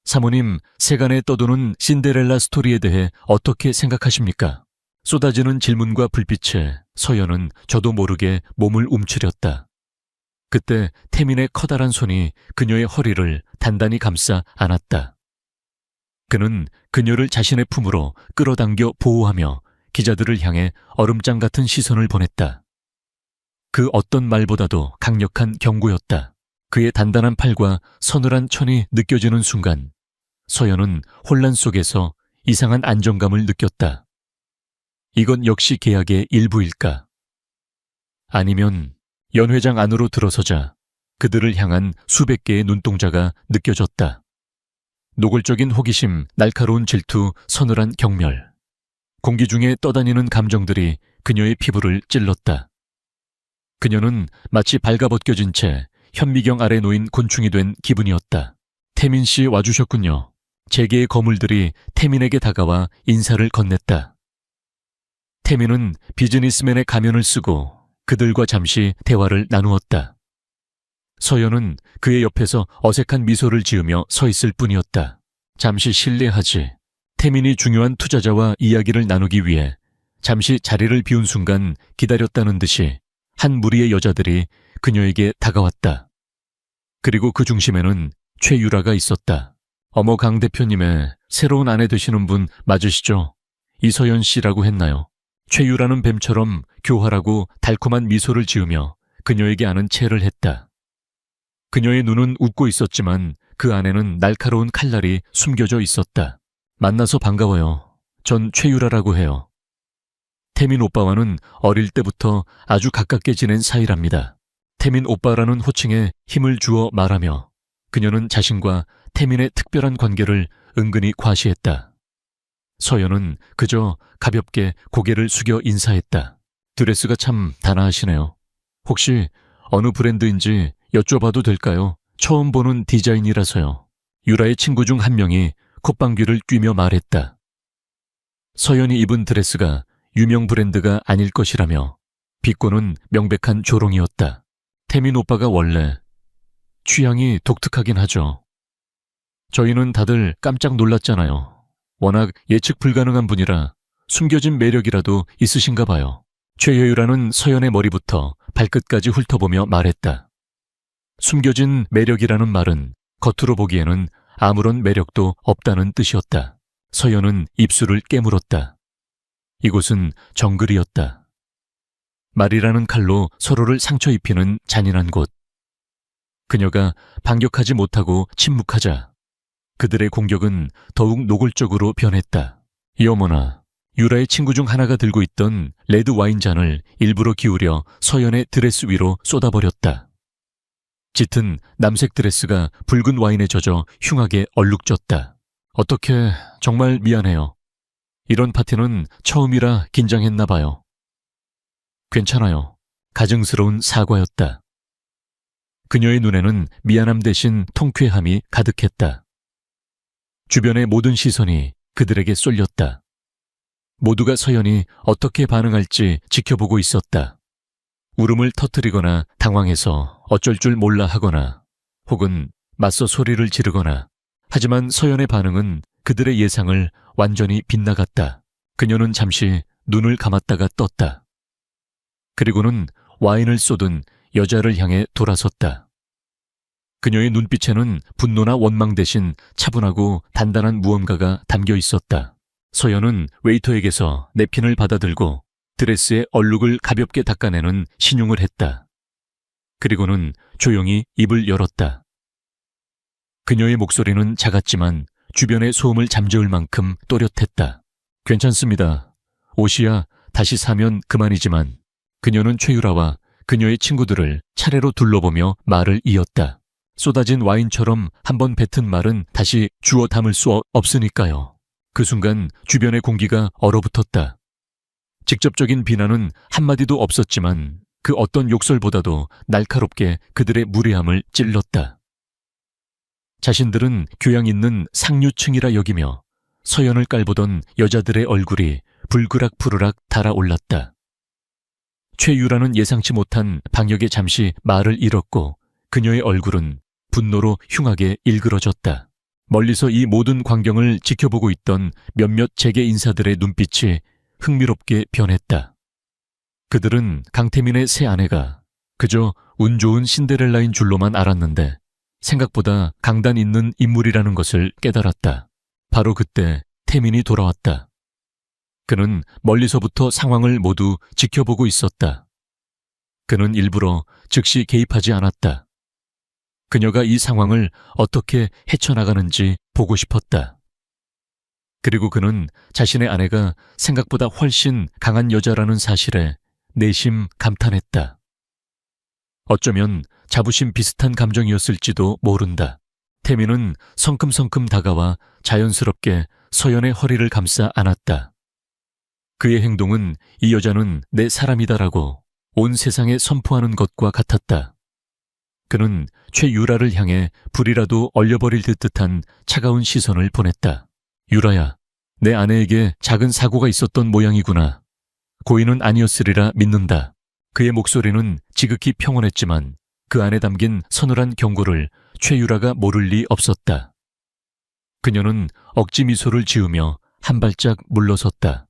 사모님, 세간에 떠도는 신데렐라 스토리에 대해 어떻게 생각하십니까? 쏟아지는 질문과 불빛에 서연은 저도 모르게 몸을 움츠렸다. 그때 태민의 커다란 손이 그녀의 허리를 단단히 감싸 안았다. 그는 그녀를 자신의 품으로 끌어당겨 보호하며 기자들을 향해 얼음장 같은 시선을 보냈다. 그 어떤 말보다도 강력한 경고였다. 그의 단단한 팔과 서늘한 천이 느껴지는 순간 서연은 혼란 속에서 이상한 안정감을 느꼈다. 이건 역시 계약의 일부일까? 아니면 연 회장 안으로 들어서자 그들을 향한 수백 개의 눈동자가 느껴졌다. 노골적인 호기심, 날카로운 질투, 서늘한 경멸. 공기 중에 떠다니는 감정들이 그녀의 피부를 찔렀다. 그녀는 마치 발가벗겨진 채 현미경 아래 놓인 곤충이 된 기분이었다. 태민 씨 와주셨군요. 재계의 거물들이 태민에게 다가와 인사를 건넸다. 태민은 비즈니스맨의 가면을 쓰고 그들과 잠시 대화를 나누었다. 서연은 그의 옆에서 어색한 미소를 지으며 서 있을 뿐이었다. 잠시 실례하지. 태민이 중요한 투자자와 이야기를 나누기 위해 잠시 자리를 비운 순간 기다렸다는 듯이 한 무리의 여자들이 그녀에게 다가왔다. 그리고 그 중심에는 최유라가 있었다. 어머, 강 대표님의 새로운 아내 되시는 분 맞으시죠? 이서연 씨라고 했나요? 최유라는 뱀처럼 교활하고 달콤한 미소를 지으며 그녀에게 아는 체를 했다. 그녀의 눈은 웃고 있었지만 그 안에는 날카로운 칼날이 숨겨져 있었다. 만나서 반가워요. 전 최유라라고 해요. 태민 오빠와는 어릴 때부터 아주 가깝게 지낸 사이랍니다. 태민 오빠라는 호칭에 힘을 주어 말하며 그녀는 자신과 태민의 특별한 관계를 은근히 과시했다. 서연은 그저 가볍게 고개를 숙여 인사했다. 드레스가 참 단아하시네요. 혹시 어느 브랜드인지 여쭤봐도 될까요? 처음 보는 디자인이라서요. 유라의 친구 중 한 명이 콧방귀를 뀌며 말했다. 서연이 입은 드레스가 유명 브랜드가 아닐 것이라며 비꼬는 명백한 조롱이었다. 태민 오빠가 원래 취향이 독특하긴 하죠. 저희는 다들 깜짝 놀랐잖아요. 워낙 예측 불가능한 분이라 숨겨진 매력이라도 있으신가 봐요. 최여유라는 서연의 머리부터 발끝까지 훑어보며 말했다. 숨겨진 매력이라는 말은 겉으로 보기에는 아무런 매력도 없다는 뜻이었다. 서연은 입술을 깨물었다. 이곳은 정글이었다. 말이라는 칼로 서로를 상처 입히는 잔인한 곳. 그녀가 반격하지 못하고 침묵하자 그들의 공격은 더욱 노골적으로 변했다. 여머나, 유라의 친구 중 하나가 들고 있던 레드 와인잔을 일부러 기울여 서연의 드레스 위로 쏟아버렸다. 짙은 남색 드레스가 붉은 와인에 젖어 흉하게 얼룩졌다. 어떻게, 정말 미안해요. 이런 파티는 처음이라 긴장했나 봐요. 괜찮아요. 가증스러운 사과였다. 그녀의 눈에는 미안함 대신 통쾌함이 가득했다. 주변의 모든 시선이 그들에게 쏠렸다. 모두가 서연이 어떻게 반응할지 지켜보고 있었다. 울음을 터뜨리거나 당황해서 어쩔 줄 몰라 하거나 혹은 맞서 소리를 지르거나 하지만 서연의 반응은 그들의 예상을 완전히 빗나갔다. 그녀는 잠시 눈을 감았다가 떴다. 그리고는 와인을 쏟은 여자를 향해 돌아섰다. 그녀의 눈빛에는 분노나 원망 대신 차분하고 단단한 무언가가 담겨 있었다. 서연은 웨이터에게서 냅킨을 받아들고 드레스의 얼룩을 가볍게 닦아내는 신용을 했다. 그리고는 조용히 입을 열었다. 그녀의 목소리는 작았지만 주변의 소음을 잠재울 만큼 또렷했다. 괜찮습니다. 옷이야 다시 사면 그만이지만 그녀는 최유라와 그녀의 친구들을 차례로 둘러보며 말을 이었다. 쏟아진 와인처럼 한번 뱉은 말은 다시 주워 담을 수 없으니까요. 그 순간 주변의 공기가 얼어붙었다. 직접적인 비난은 한마디도 없었지만 그 어떤 욕설보다도 날카롭게 그들의 무례함을 찔렀다. 자신들은 교양 있는 상류층이라 여기며 서연을 깔보던 여자들의 얼굴이 불그락푸르락 달아올랐다. 최유라는 예상치 못한 방역에 잠시 말을 잃었고 그녀의 얼굴은 분노로 흉하게 일그러졌다. 멀리서 이 모든 광경을 지켜보고 있던 몇몇 재계 인사들의 눈빛이 흥미롭게 변했다. 그들은 강태민의 새 아내가 그저 운 좋은 신데렐라인 줄로만 알았는데 생각보다 강단 있는 인물이라는 것을 깨달았다. 바로 그때 태민이 돌아왔다. 그는 멀리서부터 상황을 모두 지켜보고 있었다. 그는 일부러 즉시 개입하지 않았다. 그녀가 이 상황을 어떻게 헤쳐나가는지 보고 싶었다. 그리고 그는 자신의 아내가 생각보다 훨씬 강한 여자라는 사실에 내심 감탄했다. 어쩌면 자부심 비슷한 감정이었을지도 모른다. 태민은 성큼성큼 다가와 자연스럽게 서연의 허리를 감싸 안았다. 그의 행동은 이 여자는 내 사람이다라고 온 세상에 선포하는 것과 같았다. 그는 최유라를 향해 불이라도 얼려버릴 듯한 차가운 시선을 보냈다. 유라야, 내 아내에게 작은 사고가 있었던 모양이구나. 고의는 아니었으리라 믿는다. 그의 목소리는 지극히 평온했지만 그 안에 담긴 서늘한 경고를 최유라가 모를 리 없었다. 그녀는 억지 미소를 지으며 한 발짝 물러섰다.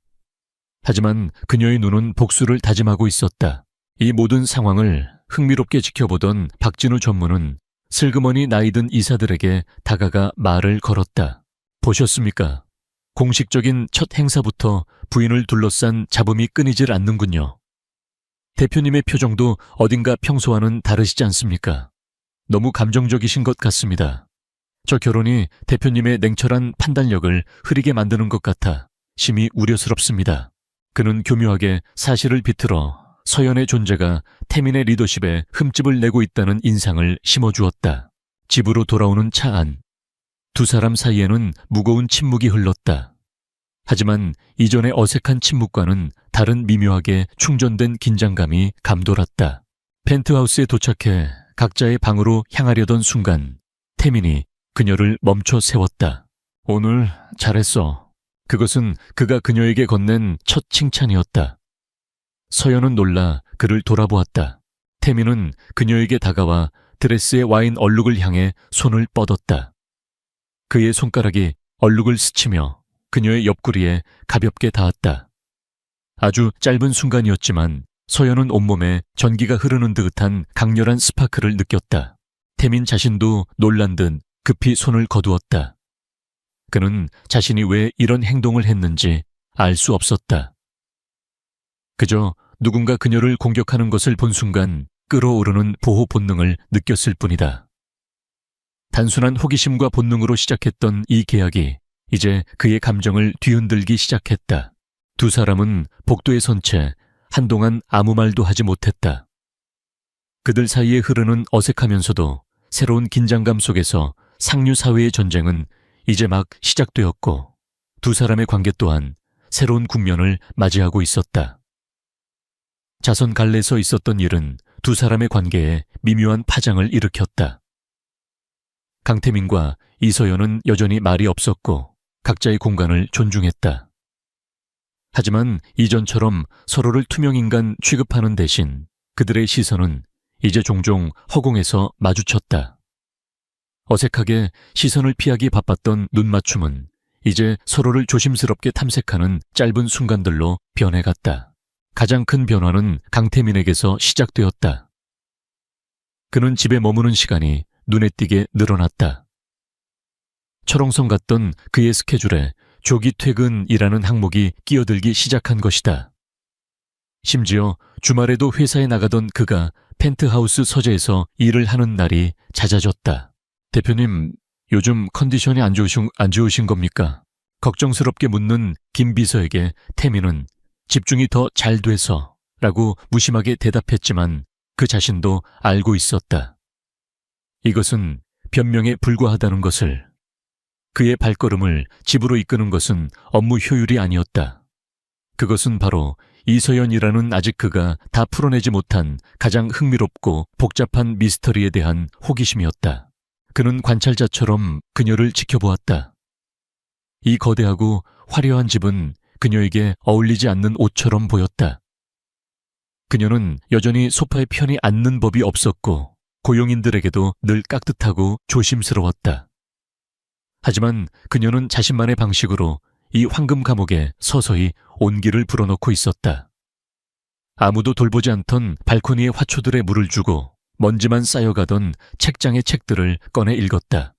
하지만 그녀의 눈은 복수를 다짐하고 있었다. 이 모든 상황을 흥미롭게 지켜보던 박진우 전무는 슬그머니 나이든 이사들에게 다가가 말을 걸었다. 보셨습니까? 공식적인 첫 행사부터 부인을 둘러싼 잡음이 끊이질 않는군요. 대표님의 표정도 어딘가 평소와는 다르시지 않습니까? 너무 감정적이신 것 같습니다. 저 결혼이 대표님의 냉철한 판단력을 흐리게 만드는 것 같아 심히 우려스럽습니다. 그는 교묘하게 사실을 비틀어 서연의 존재가 태민의 리더십에 흠집을 내고 있다는 인상을 심어주었다. 집으로 돌아오는 차 안. 두 사람 사이에는 무거운 침묵이 흘렀다. 하지만 이전의 어색한 침묵과는 다른 미묘하게 충전된 긴장감이 감돌았다. 펜트하우스에 도착해 각자의 방으로 향하려던 순간 태민이 그녀를 멈춰 세웠다. 오늘 잘했어. 그것은 그가 그녀에게 건넨 첫 칭찬이었다. 서연은 놀라 그를 돌아보았다. 태민은 그녀에게 다가와 드레스의 와인 얼룩을 향해 손을 뻗었다. 그의 손가락이 얼룩을 스치며 그녀의 옆구리에 가볍게 닿았다. 아주 짧은 순간이었지만 서연은 온몸에 전기가 흐르는 듯한 강렬한 스파크를 느꼈다. 태민 자신도 놀란 듯 급히 손을 거두었다. 그는 자신이 왜 이런 행동을 했는지 알 수 없었다. 그저 누군가 그녀를 공격하는 것을 본 순간 끓어오르는 보호 본능을 느꼈을 뿐이다. 단순한 호기심과 본능으로 시작했던 이 계약이 이제 그의 감정을 뒤흔들기 시작했다. 두 사람은 복도에 선 채 한동안 아무 말도 하지 못했다. 그들 사이에 흐르는 어색하면서도 새로운 긴장감 속에서 상류 사회의 전쟁은 이제 막 시작되었고 두 사람의 관계 또한 새로운 국면을 맞이하고 있었다. 자선 갈래에서 있었던 일은 두 사람의 관계에 미묘한 파장을 일으켰다. 강태민과 이서연은 여전히 말이 없었고 각자의 공간을 존중했다. 하지만 이전처럼 서로를 투명인간 취급하는 대신 그들의 시선은 이제 종종 허공에서 마주쳤다. 어색하게 시선을 피하기 바빴던 눈맞춤은 이제 서로를 조심스럽게 탐색하는 짧은 순간들로 변해갔다. 가장 큰 변화는 강태민에게서 시작되었다. 그는 집에 머무는 시간이 눈에 띄게 늘어났다. 철옹성 같던 그의 스케줄에 조기 퇴근이라는 항목이 끼어들기 시작한 것이다. 심지어 주말에도 회사에 나가던 그가 펜트하우스 서재에서 일을 하는 날이 잦아졌다. 대표님, 요즘 컨디션이 안 좋으신 겁니까? 걱정스럽게 묻는 김 비서에게 태민은 집중이 더 잘 돼서 라고 무심하게 대답했지만 그 자신도 알고 있었다. 이것은 변명에 불과하다는 것을. 그의 발걸음을 집으로 이끄는 것은 업무 효율이 아니었다. 그것은 바로 이서연이라는 아직 그가 다 풀어내지 못한 가장 흥미롭고 복잡한 미스터리에 대한 호기심이었다. 그는 관찰자처럼 그녀를 지켜보았다. 이 거대하고 화려한 집은 그녀에게 어울리지 않는 옷처럼 보였다. 그녀는 여전히 소파에 편히 앉는 법이 없었고 고용인들에게도 늘 깍듯하고 조심스러웠다. 하지만 그녀는 자신만의 방식으로 이 황금 감옥에 서서히 온기를 불어넣고 있었다. 아무도 돌보지 않던 발코니의 화초들에 물을 주고 먼지만 쌓여가던 책장의 책들을 꺼내 읽었다.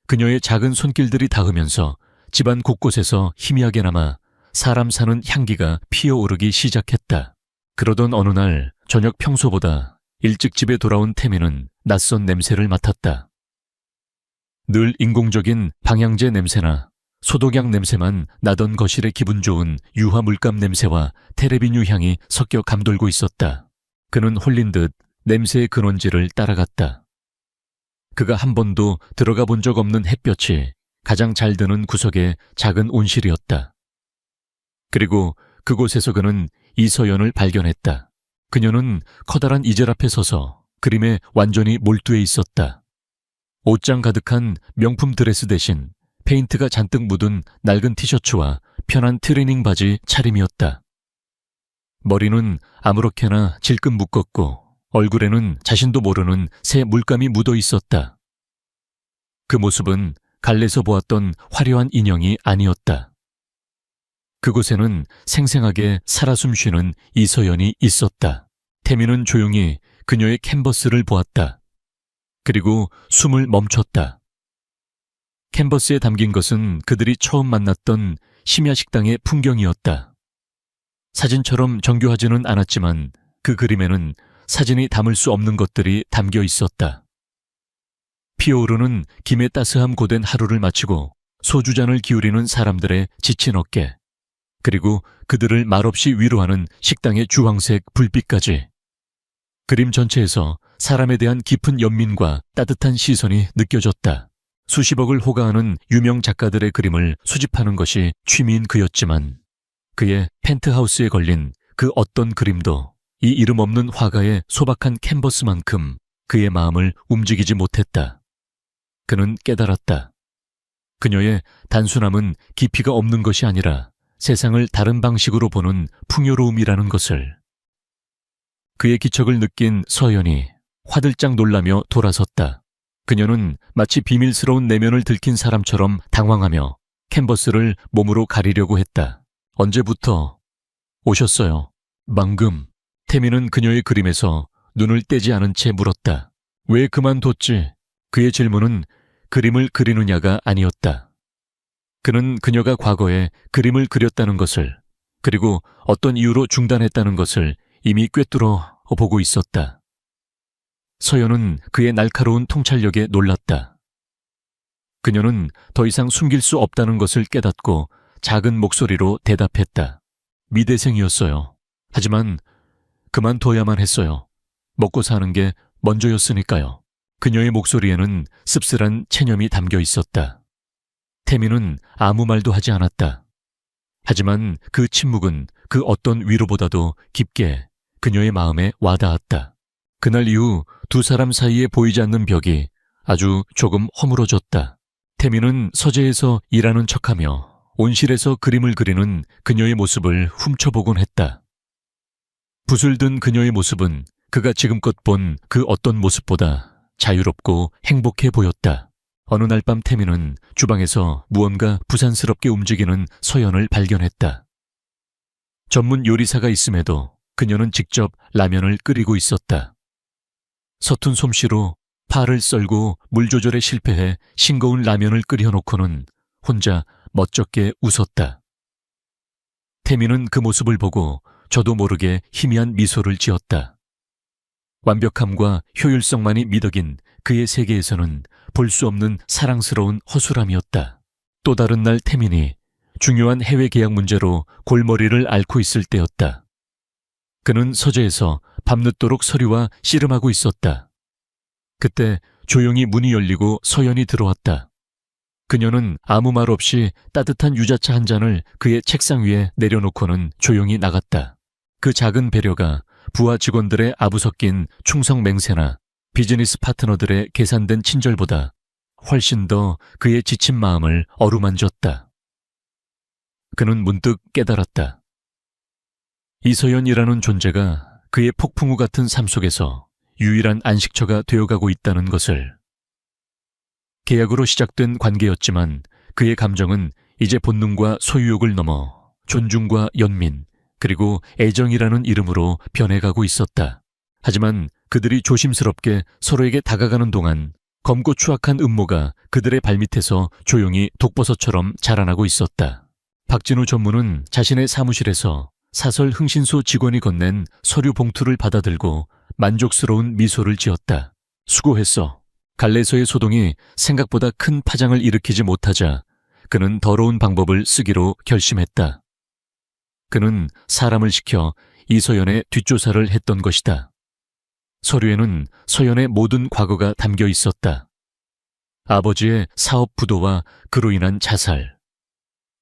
그녀의 작은 손길들이 닿으면서 집안 곳곳에서 희미하게나마 사람 사는 향기가 피어오르기 시작했다. 그러던 어느 날 저녁 평소보다 일찍 집에 돌아온 태민은 낯선 냄새를 맡았다. 늘 인공적인 방향제 냄새나 소독약 냄새만 나던 거실의 기분 좋은 유화 물감 냄새와 테레비뉴 향이 섞여 감돌고 있었다. 그는 홀린 듯 냄새의 근원지를 따라갔다. 그가 한 번도 들어가 본 적 없는 햇볕이 가장 잘 드는 구석의 작은 온실이었다. 그리고 그곳에서 그는 이서연을 발견했다. 그녀는 커다란 이젤 앞에 서서 그림에 완전히 몰두해 있었다. 옷장 가득한 명품 드레스 대신 페인트가 잔뜩 묻은 낡은 티셔츠와 편한 트레이닝 바지 차림이었다. 머리는 아무렇게나 질끈 묶었고 얼굴에는 자신도 모르는 새 물감이 묻어 있었다. 그 모습은 갈래서 보았던 화려한 인형이 아니었다. 그곳에는 생생하게 살아 숨쉬는 이서연이 있었다. 태민은 조용히 그녀의 캔버스를 보았다. 그리고 숨을 멈췄다. 캔버스에 담긴 것은 그들이 처음 만났던 심야식당의 풍경이었다. 사진처럼 정교하지는 않았지만 그 그림에는 사진이 담을 수 없는 것들이 담겨 있었다. 피어오르는 김의 따스함 고된 하루를 마치고 소주잔을 기울이는 사람들의 지친 어깨, 그리고 그들을 말없이 위로하는 식당의 주황색 불빛까지. 그림 전체에서 사람에 대한 깊은 연민과 따뜻한 시선이 느껴졌다. 수십억을 호가하는 유명 작가들의 그림을 수집하는 것이 취미인 그였지만 그의 펜트하우스에 걸린 그 어떤 그림도 이 이름 없는 화가의 소박한 캔버스만큼 그의 마음을 움직이지 못했다. 그는 깨달았다. 그녀의 단순함은 깊이가 없는 것이 아니라 세상을 다른 방식으로 보는 풍요로움이라는 것을. 그의 기척을 느낀 서연이 화들짝 놀라며 돌아섰다. 그녀는 마치 비밀스러운 내면을 들킨 사람처럼 당황하며 캔버스를 몸으로 가리려고 했다. 언제부터 오셨어요? 방금. 태민은 그녀의 그림에서 눈을 떼지 않은 채 물었다. 왜 그만뒀지? 그의 질문은 그림을 그리느냐가 아니었다. 그는 그녀가 과거에 그림을 그렸다는 것을, 그리고 어떤 이유로 중단했다는 것을 이미 꿰뚫어 보고 있었다. 서연은 그의 날카로운 통찰력에 놀랐다. 그녀는 더 이상 숨길 수 없다는 것을 깨닫고 작은 목소리로 대답했다. 미대생이었어요. 하지만 그만둬야만 했어요. 먹고 사는 게 먼저였으니까요. 그녀의 목소리에는 씁쓸한 체념이 담겨 있었다. 태민은 아무 말도 하지 않았다. 하지만 그 침묵은 그 어떤 위로보다도 깊게 그녀의 마음에 와닿았다. 그날 이후 두 사람 사이에 보이지 않는 벽이 아주 조금 허물어졌다. 태민은 서재에서 일하는 척하며 온실에서 그림을 그리는 그녀의 모습을 훔쳐보곤 했다. 붓을 든 그녀의 모습은 그가 지금껏 본 그 어떤 모습보다 자유롭고 행복해 보였다. 어느 날 밤 태민은 주방에서 무언가 부산스럽게 움직이는 서연을 발견했다. 전문 요리사가 있음에도 그녀는 직접 라면을 끓이고 있었다. 서툰 솜씨로 파를 썰고 물 조절에 실패해 싱거운 라면을 끓여놓고는 혼자 멋쩍게 웃었다. 태민은 그 모습을 보고 저도 모르게 희미한 미소를 지었다. 완벽함과 효율성만이 미덕인 그의 세계에서는 볼 수 없는 사랑스러운 허술함이었다. 또 다른 날 태민이 중요한 해외 계약 문제로 골머리를 앓고 있을 때였다. 그는 서재에서 밤늦도록 서류와 씨름하고 있었다. 그때 조용히 문이 열리고 서연이 들어왔다. 그녀는 아무 말 없이 따뜻한 유자차 한 잔을 그의 책상 위에 내려놓고는 조용히 나갔다. 그 작은 배려가 부하 직원들의 아부 섞인 충성 맹세나 비즈니스 파트너들의 계산된 친절보다 훨씬 더 그의 지친 마음을 어루만졌다. 그는 문득 깨달았다. 이서연이라는 존재가 그의 폭풍우 같은 삶 속에서 유일한 안식처가 되어가고 있다는 것을. 계약으로 시작된 관계였지만 그의 감정은 이제 본능과 소유욕을 넘어 존중과 연민, 그리고 애정이라는 이름으로 변해가고 있었다. 하지만 그들이 조심스럽게 서로에게 다가가는 동안 검고 추악한 음모가 그들의 발밑에서 조용히 독버섯처럼 자라나고 있었다. 박진우 전무는 자신의 사무실에서 사설 흥신소 직원이 건넨 서류 봉투를 받아들고 만족스러운 미소를 지었다. 수고했어. 갈래서의 소동이 생각보다 큰 파장을 일으키지 못하자 그는 더러운 방법을 쓰기로 결심했다. 그는 사람을 시켜 이서연의 뒷조사를 했던 것이다. 서류에는 서연의 모든 과거가 담겨 있었다. 아버지의 사업 부도와 그로 인한 자살,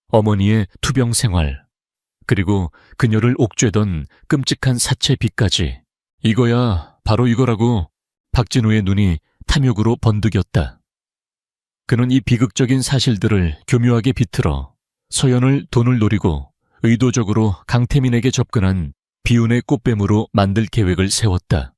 어머니의 투병 생활, 그리고 그녀를 옥죄던 끔찍한 사체 빚까지. 이거야, 바로 이거라고. 박진우의 눈이 탐욕으로 번득였다. 그는 이 비극적인 사실들을 교묘하게 비틀어 서연을 돈을 노리고 의도적으로 강태민에게 접근한 비운의 꽃뱀으로 만들 계획을 세웠다.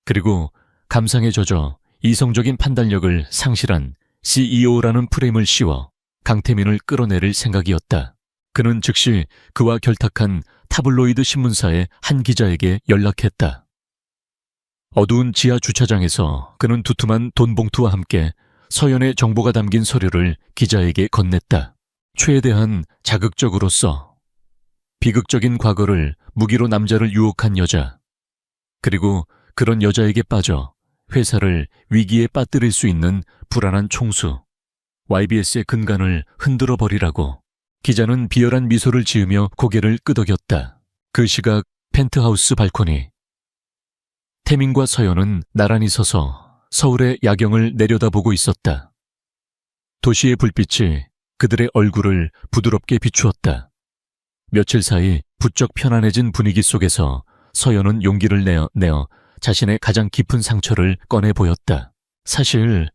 그리고 감상에 젖어 이성적인 판단력을 상실한 CEO라는 프레임을 씌워 강태민을 끌어내릴 생각이었다. 그는 즉시 그와 결탁한 타블로이드 신문사의 한 기자에게 연락했다. 어두운 지하 주차장에서 그는 두툼한 돈 봉투와 함께 서연의 정보가 담긴 서류를 기자에게 건넸다. 최대한 자극적으로써 비극적인 과거를 무기로 남자를 유혹한 여자, 그리고 그런 여자에게 빠져 회사를 위기에 빠뜨릴 수 있는 불안한 총수, YBS의 근간을 흔들어 버리라고. 기자는 비열한 미소를 지으며 고개를 끄덕였다. 그 시각 펜트하우스 발코니. 태민과 서연은 나란히 서서 서울의 야경을 내려다보고 있었다. 도시의 불빛이 그들의 얼굴을 부드럽게 비추었다. 며칠 사이 부쩍 편안해진 분위기 속에서 서연은 용기를 내어 자신의 가장 깊은 상처를 꺼내 보였다. 사실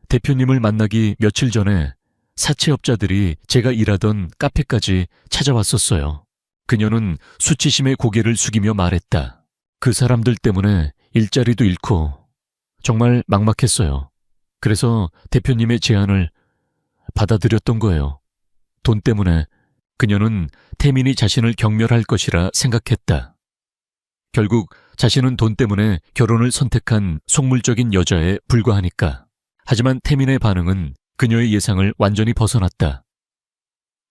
대표님을 만나기 며칠 전에 사채업자들이 제가 일하던 카페까지 찾아왔었어요. 그녀는 수치심에 고개를 숙이며 말했다. 그 사람들 때문에 일자리도 잃고 정말 막막했어요. 그래서 대표님의 제안을 받아들였던 거예요. 돈 때문에. 그녀는 태민이 자신을 경멸할 것이라 생각했다. 결국 자신은 돈 때문에 결혼을 선택한 속물적인 여자에 불과하니까. 하지만 태민의 반응은 그녀의 예상을 완전히 벗어났다.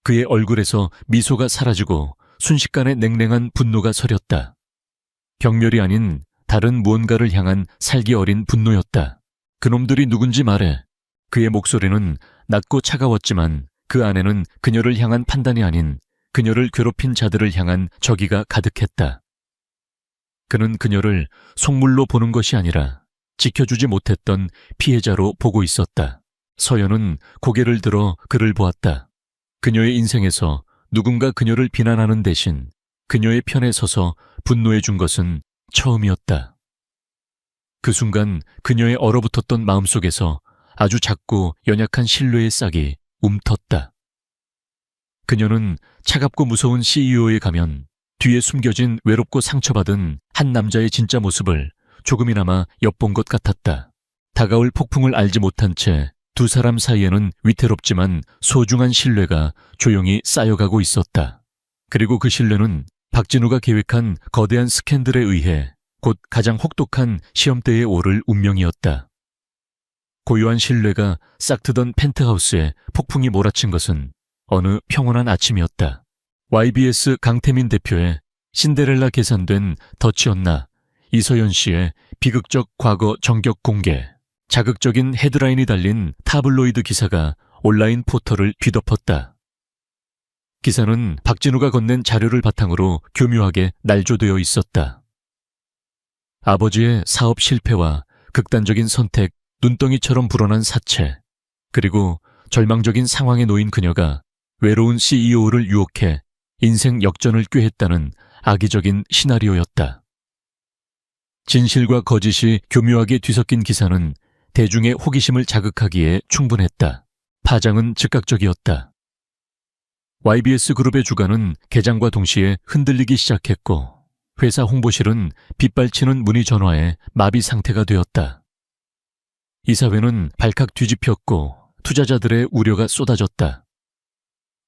그의 얼굴에서 미소가 사라지고 순식간에 냉랭한 분노가 서렸다. 경멸이 아닌 다른 무언가를 향한 살기 어린 분노였다. 그놈들이 누군지 말해. 그의 목소리는 낮고 차가웠지만 그 안에는 그녀를 향한 판단이 아닌 그녀를 괴롭힌 자들을 향한 적의가 가득했다. 그는 그녀를 속물로 보는 것이 아니라 지켜주지 못했던 피해자로 보고 있었다. 서연은 고개를 들어 그를 보았다. 그녀의 인생에서 누군가 그녀를 비난하는 대신 그녀의 편에 서서 분노해 준 것은 처음이었다. 그 순간 그녀의 얼어붙었던 마음속에서 아주 작고 연약한 신뢰의 싹이 움텄다. 그녀는 차갑고 무서운 CEO에 가면 뒤에 숨겨진 외롭고 상처받은 한 남자의 진짜 모습을 조금이나마 엿본 것 같았다. 다가올 폭풍을 알지 못한 채 두 사람 사이에는 위태롭지만 소중한 신뢰가 조용히 쌓여가고 있었다. 그리고 그 신뢰는 박진우가 계획한 거대한 스캔들에 의해 곧 가장 혹독한 시험대에 오를 운명이었다. 고요한 신뢰가 싹트던 펜트하우스에 폭풍이 몰아친 것은 어느 평온한 아침이었다. YBS 강태민 대표의 신데렐라 계산된 덫이 었나 이서연 씨의 비극적 과거 전격 공개. 자극적인 헤드라인이 달린 타블로이드 기사가 온라인 포털을 뒤덮었다. 기사는 박진우가 건넨 자료를 바탕으로 교묘하게 날조되어 있었다. 아버지의 사업 실패와 극단적인 선택, 눈덩이처럼 불어난 사채, 그리고 절망적인 상황에 놓인 그녀가 외로운 CEO를 유혹해 인생 역전을 꾀했다는 악의적인 시나리오였다. 진실과 거짓이 교묘하게 뒤섞인 기사는 대중의 호기심을 자극하기에 충분했다. 파장은 즉각적이었다. YBS 그룹의 주가는 개장과 동시에 흔들리기 시작했고 회사 홍보실은 빗발치는 문의 전화에 마비 상태가 되었다. 이사회는 발칵 뒤집혔고 투자자들의 우려가 쏟아졌다.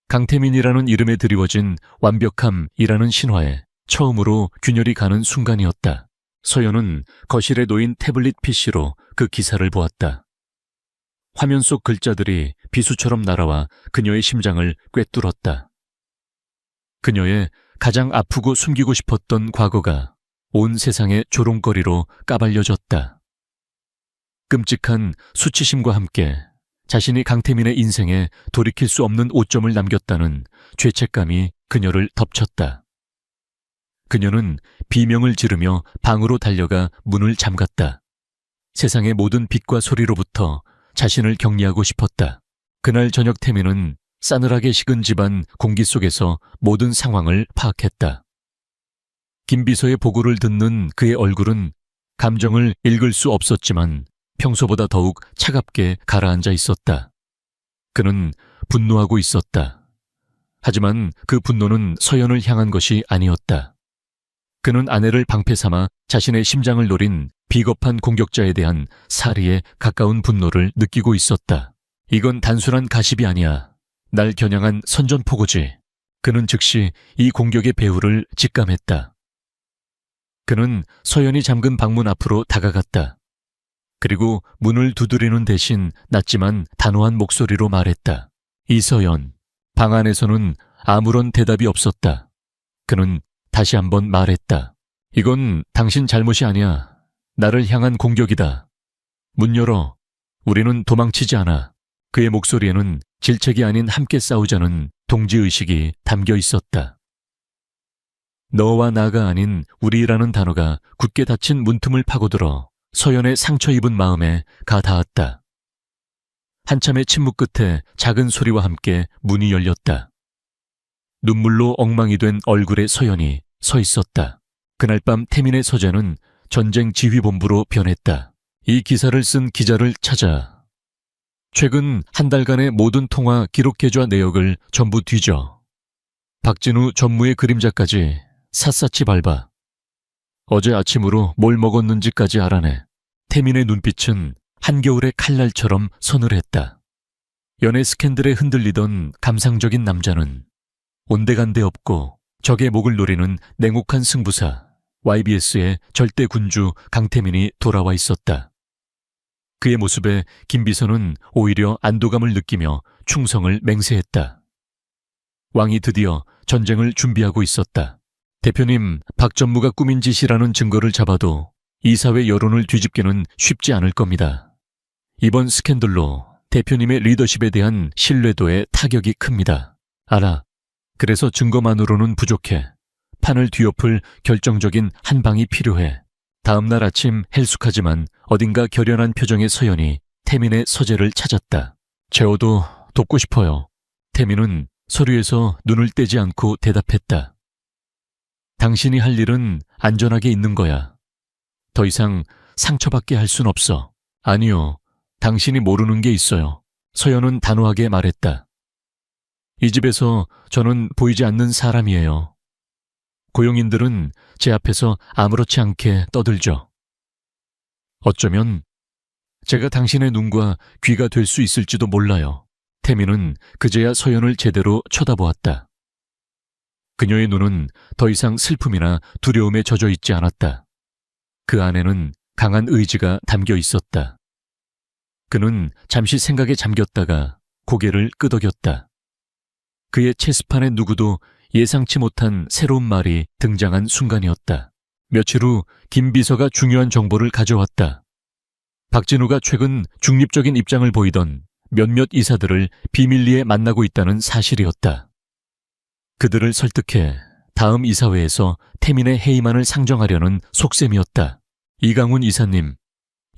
강태민이라는 이름에 드리워진 완벽함이라는 신화에 처음으로 균열이 가는 순간이었다. 서연은 거실에 놓인 태블릿 PC로 그 기사를 보았다. 화면 속 글자들이 비수처럼 날아와 그녀의 심장을 꿰뚫었다. 그녀의 가장 아프고 숨기고 싶었던 과거가 온 세상의 조롱거리로 까발려졌다. 끔찍한 수치심과 함께 자신이 강태민의 인생에 돌이킬 수 없는 오점을 남겼다는 죄책감이 그녀를 덮쳤다. 그녀는 비명을 지르며 방으로 달려가 문을 잠갔다. 세상의 모든 빛과 소리로부터 자신을 격리하고 싶었다. 그날 저녁 태민은 싸늘하게 식은 집안 공기 속에서 모든 상황을 파악했다. 김 비서의 보고를 듣는 그의 얼굴은 감정을 읽을 수 없었지만 평소보다 더욱 차갑게 가라앉아 있었다. 그는 분노하고 있었다. 하지만 그 분노는 서연을 향한 것이 아니었다. 그는 아내를 방패 삼아 자신의 심장을 노린 비겁한 공격자에 대한 사리에 가까운 분노를 느끼고 있었다. 이건 단순한 가십이 아니야. 날 겨냥한 선전포고지. 그는 즉시 이 공격의 배후를 직감했다. 그는 서연이 잠근 방문 앞으로 다가갔다. 그리고 문을 두드리는 대신 낮지만 단호한 목소리로 말했다. 이서연. 방 안에서는 아무런 대답이 없었다. 그는 다시 한번 말했다. 이건 당신 잘못이 아니야. 나를 향한 공격이다. 문 열어. 우리는 도망치지 않아. 그의 목소리에는 질책이 아닌 함께 싸우자는 동지의식이 담겨 있었다. 너와 나가 아닌 우리라는 단어가 굳게 닫힌 문틈을 파고들어 서연의 상처 입은 마음에 가 닿았다. 한참의 침묵 끝에 작은 소리와 함께 문이 열렸다. 눈물로 엉망이 된 얼굴의 서연이 서 있었다. 그날 밤 태민의 서재는 전쟁 지휘본부로 변했다. 이 기사를 쓴 기자를 찾아 최근 한 달간의 모든 통화 기록 계좌 내역을 전부 뒤져 박진우 전무의 그림자까지 샅샅이 밟아 어제 아침으로 뭘 먹었는지까지 알아내. 태민의 눈빛은 한겨울의 칼날처럼 서늘했다. 연애 스캔들에 흔들리던 감상적인 남자는 온데간데 없고 적의 목을 노리는 냉혹한 승부사 YBS의 절대 군주 강태민이 돌아와 있었다. 그의 모습에 김 비서는 오히려 안도감을 느끼며 충성을 맹세했다. 왕이 드디어 전쟁을 준비하고 있었다. 대표님, 박 전무가 꾸민 짓이라는 증거를 잡아도 이사회 여론을 뒤집기는 쉽지 않을 겁니다. 이번 스캔들로 대표님의 리더십에 대한 신뢰도에 타격이 큽니다. 알아. 그래서 증거만으로는 부족해. 판을 뒤엎을 결정적인 한 방이 필요해. 다음 날 아침 헬쑥하지만 어딘가 결연한 표정의 서연이 태민의 서재를 찾았다. 재호도 돕고 싶어요. 태민은 서류에서 눈을 떼지 않고 대답했다. 당신이 할 일은 안전하게 있는 거야. 더 이상 상처받게 할 순 없어. 아니요. 당신이 모르는 게 있어요. 서연은 단호하게 말했다. 이 집에서 저는 보이지 않는 사람이에요. 고용인들은 제 앞에서 아무렇지 않게 떠들죠. 어쩌면 제가 당신의 눈과 귀가 될 수 있을지도 몰라요. 태민은 그제야 서연을 제대로 쳐다보았다. 그녀의 눈은 더 이상 슬픔이나 두려움에 젖어 있지 않았다. 그 안에는 강한 의지가 담겨 있었다. 그는 잠시 생각에 잠겼다가 고개를 끄덕였다. 그의 체스판에 누구도 예상치 못한 새로운 말이 등장한 순간이었다. 며칠 후 김 비서가 중요한 정보를 가져왔다. 박진우가 최근 중립적인 입장을 보이던 몇몇 이사들을 비밀리에 만나고 있다는 사실이었다. 그들을 설득해 다음 이사회에서 태민의 해임안을 상정하려는 속셈이었다. 이강훈 이사님,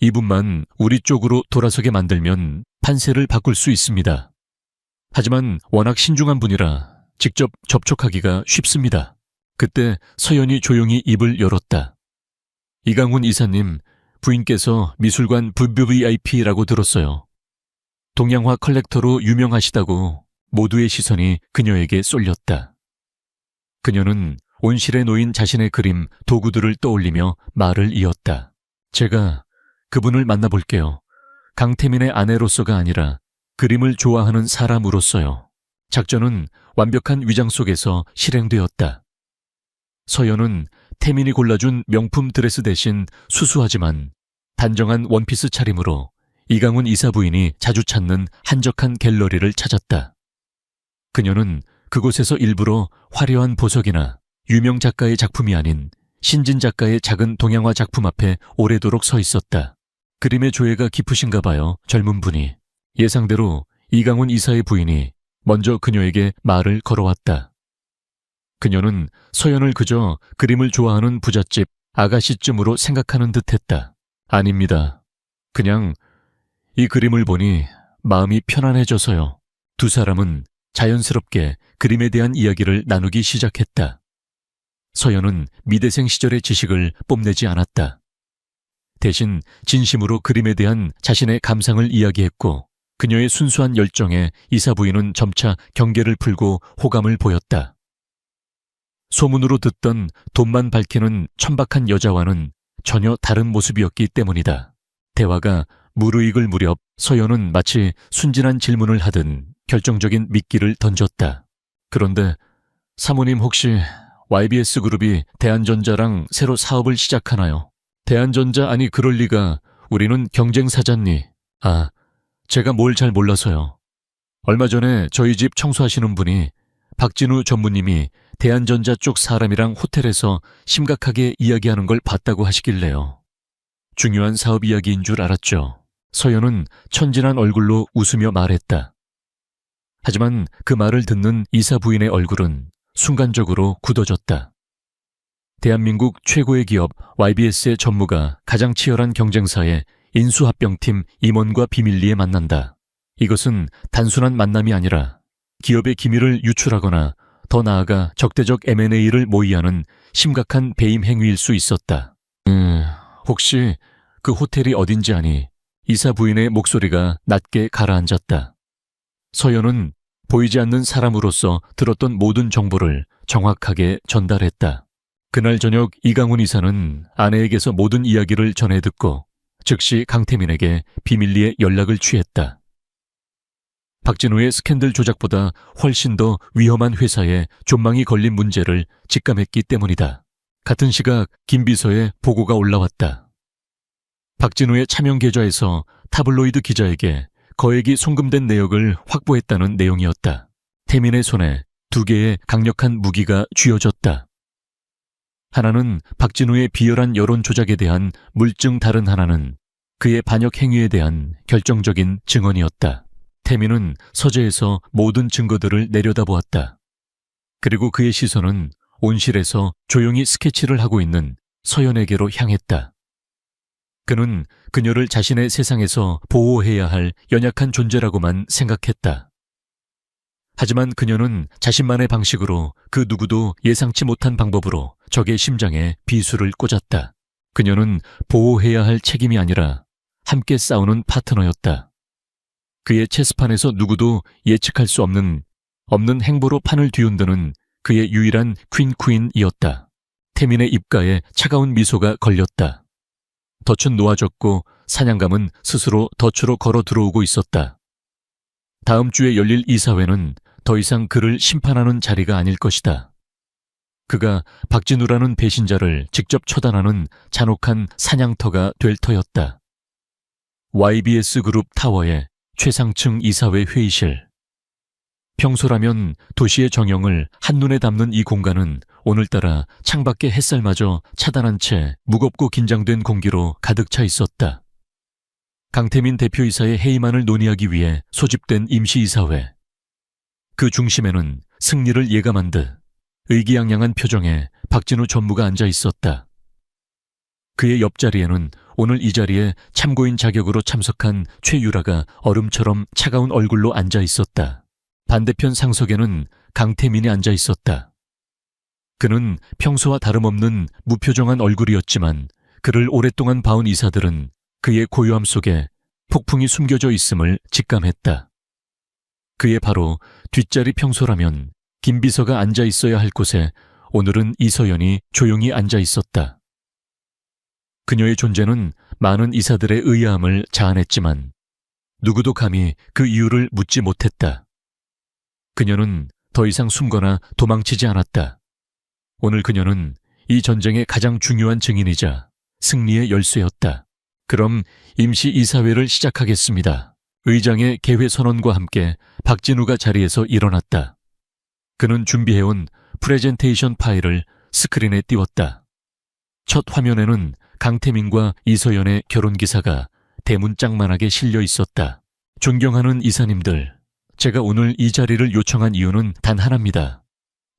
이분만 우리 쪽으로 돌아서게 만들면 판세를 바꿀 수 있습니다. 하지만 워낙 신중한 분이라 직접 접촉하기가 쉽습니다. 그때 서연이 조용히 입을 열었다. 이강훈 이사님, 부인께서 미술관 VVIP라고 들었어요. 동양화 컬렉터로 유명하시다고 모두의 시선이 그녀에게 쏠렸다. 그녀는 온실에 놓인 자신의 그림, 도구들을 떠올리며 말을 이었다. 제가 그분을 만나볼게요. 강태민의 아내로서가 아니라 그림을 좋아하는 사람으로서요. 작전은 완벽한 위장 속에서 실행되었다. 서연은 태민이 골라준 명품 드레스 대신 수수하지만 단정한 원피스 차림으로 이강훈 이사 부인이 자주 찾는 한적한 갤러리를 찾았다. 그녀는 그곳에서 일부러 화려한 보석이나 유명 작가의 작품이 아닌 신진 작가의 작은 동양화 작품 앞에 오래도록 서 있었다. 그림의 조예가 깊으신가 봐요, 젊은 분이. 예상대로 이강훈 이사의 부인이 먼저 그녀에게 말을 걸어왔다. 그녀는 서연을 그저 그림을 좋아하는 부잣집 아가씨쯤으로 생각하는 듯했다. 아닙니다. 그냥 이 그림을 보니 마음이 편안해져서요. 두 사람은 자연스럽게 그림에 대한 이야기를 나누기 시작했다. 서연은 미대생 시절의 지식을 뽐내지 않았다. 대신 진심으로 그림에 대한 자신의 감상을 이야기했고 그녀의 순수한 열정에 이사 부인은 점차 경계를 풀고 호감을 보였다. 소문으로 듣던 돈만 밝히는 천박한 여자와는 전혀 다른 모습이었기 때문이다. 대화가 무르익을 무렵 서연은 마치 순진한 질문을 하듯 결정적인 미끼를 던졌다. 그런데 사모님 혹시 YBS 그룹이 대한전자랑 새로 사업을 시작하나요? 대한전자 아니 그럴 리가. 우리는 경쟁사잖니. 아, 제가 뭘 잘 몰라서요. 얼마 전에 저희 집 청소하시는 분이 박진우 전무님이 대한전자 쪽 사람이랑 호텔에서 심각하게 이야기하는 걸 봤다고 하시길래요. 중요한 사업 이야기인 줄 알았죠. 서연은 천진한 얼굴로 웃으며 말했다. 하지만 그 말을 듣는 이사 부인의 얼굴은 순간적으로 굳어졌다. 대한민국 최고의 기업 YBS의 전무가 가장 치열한 경쟁사의 인수합병팀 임원과 비밀리에 만난다. 이것은 단순한 만남이 아니라 기업의 기밀을 유출하거나 더 나아가 적대적 M&A를 모의하는 심각한 배임 행위일 수 있었다. 혹시 그 호텔이 어딘지 아니? 이사 부인의 목소리가 낮게 가라앉았다. 서연은 보이지 않는 사람으로서 들었던 모든 정보를 정확하게 전달했다. 그날 저녁 이강훈 이사는 아내에게서 모든 이야기를 전해 듣고 즉시 강태민에게 비밀리에 연락을 취했다. 박진우의 스캔들 조작보다 훨씬 더 위험한 회사에 존망이 걸린 문제를 직감했기 때문이다. 같은 시각 김 비서의 보고가 올라왔다. 박진우의 차명 계좌에서 타블로이드 기자에게 거액이 송금된 내역을 확보했다는 내용이었다. 태민의 손에 2개의 강력한 무기가 쥐어졌다. 하나는 박진우의 비열한 여론 조작에 대한 물증, 다른 하나는 그의 반역 행위에 대한 결정적인 증언이었다. 태민은 서재에서 모든 증거들을 내려다보았다. 그리고 그의 시선은 온실에서 조용히 스케치를 하고 있는 서연에게로 향했다. 그는 그녀를 자신의 세상에서 보호해야 할 연약한 존재라고만 생각했다. 하지만 그녀는 자신만의 방식으로 그 누구도 예상치 못한 방법으로 적의 심장에 비수를 꽂았다. 그녀는 보호해야 할 책임이 아니라 함께 싸우는 파트너였다. 그의 체스판에서 누구도 예측할 수 없는 행보로 판을 뒤흔드는 그의 유일한 퀸이었다. 태민의 입가에 차가운 미소가 걸렸다. 덫은 놓아졌고 사냥감은 스스로 덫으로 걸어 들어오고 있었다. 다음 주에 열릴 이사회는 더 이상 그를 심판하는 자리가 아닐 것이다. 그가 박진우라는 배신자를 직접 처단하는 잔혹한 사냥터가 될 터였다. YBS 그룹 타워의 최상층 이사회 회의실. 평소라면 도시의 정형을 한눈에 담는 이 공간은 오늘따라 창밖의 햇살마저 차단한 채 무겁고 긴장된 공기로 가득 차 있었다. 강태민 대표이사의 해임안을 논의하기 위해 소집된 임시이사회. 그 중심에는 승리를 예감한 듯 의기양양한 표정에 박진우 전무가 앉아 있었다. 그의 옆자리에는 오늘 이 자리에 참고인 자격으로 참석한 최유라가 얼음처럼 차가운 얼굴로 앉아 있었다. 반대편 상석에는 강태민이 앉아 있었다. 그는 평소와 다름없는 무표정한 얼굴이었지만 그를 오랫동안 봐온 이사들은 그의 고요함 속에 폭풍이 숨겨져 있음을 직감했다. 그의 바로 뒷자리 평소라면 김 비서가 앉아 있어야 할 곳에 오늘은 이서연이 조용히 앉아 있었다. 그녀의 존재는 많은 이사들의 의아함을 자아냈지만 누구도 감히 그 이유를 묻지 못했다. 그녀는 더 이상 숨거나 도망치지 않았다. 오늘 그녀는 이 전쟁의 가장 중요한 증인이자 승리의 열쇠였다. 그럼 임시이사회를 시작하겠습니다. 의장의 개회 선언과 함께 박진우가 자리에서 일어났다. 그는 준비해온 프레젠테이션 파일을 스크린에 띄웠다. 첫 화면에는 강태민과 이서연의 결혼 기사가 대문짝만하게 실려 있었다. 존경하는 이사님들, 제가 오늘 이 자리를 요청한 이유는 단 하나입니다.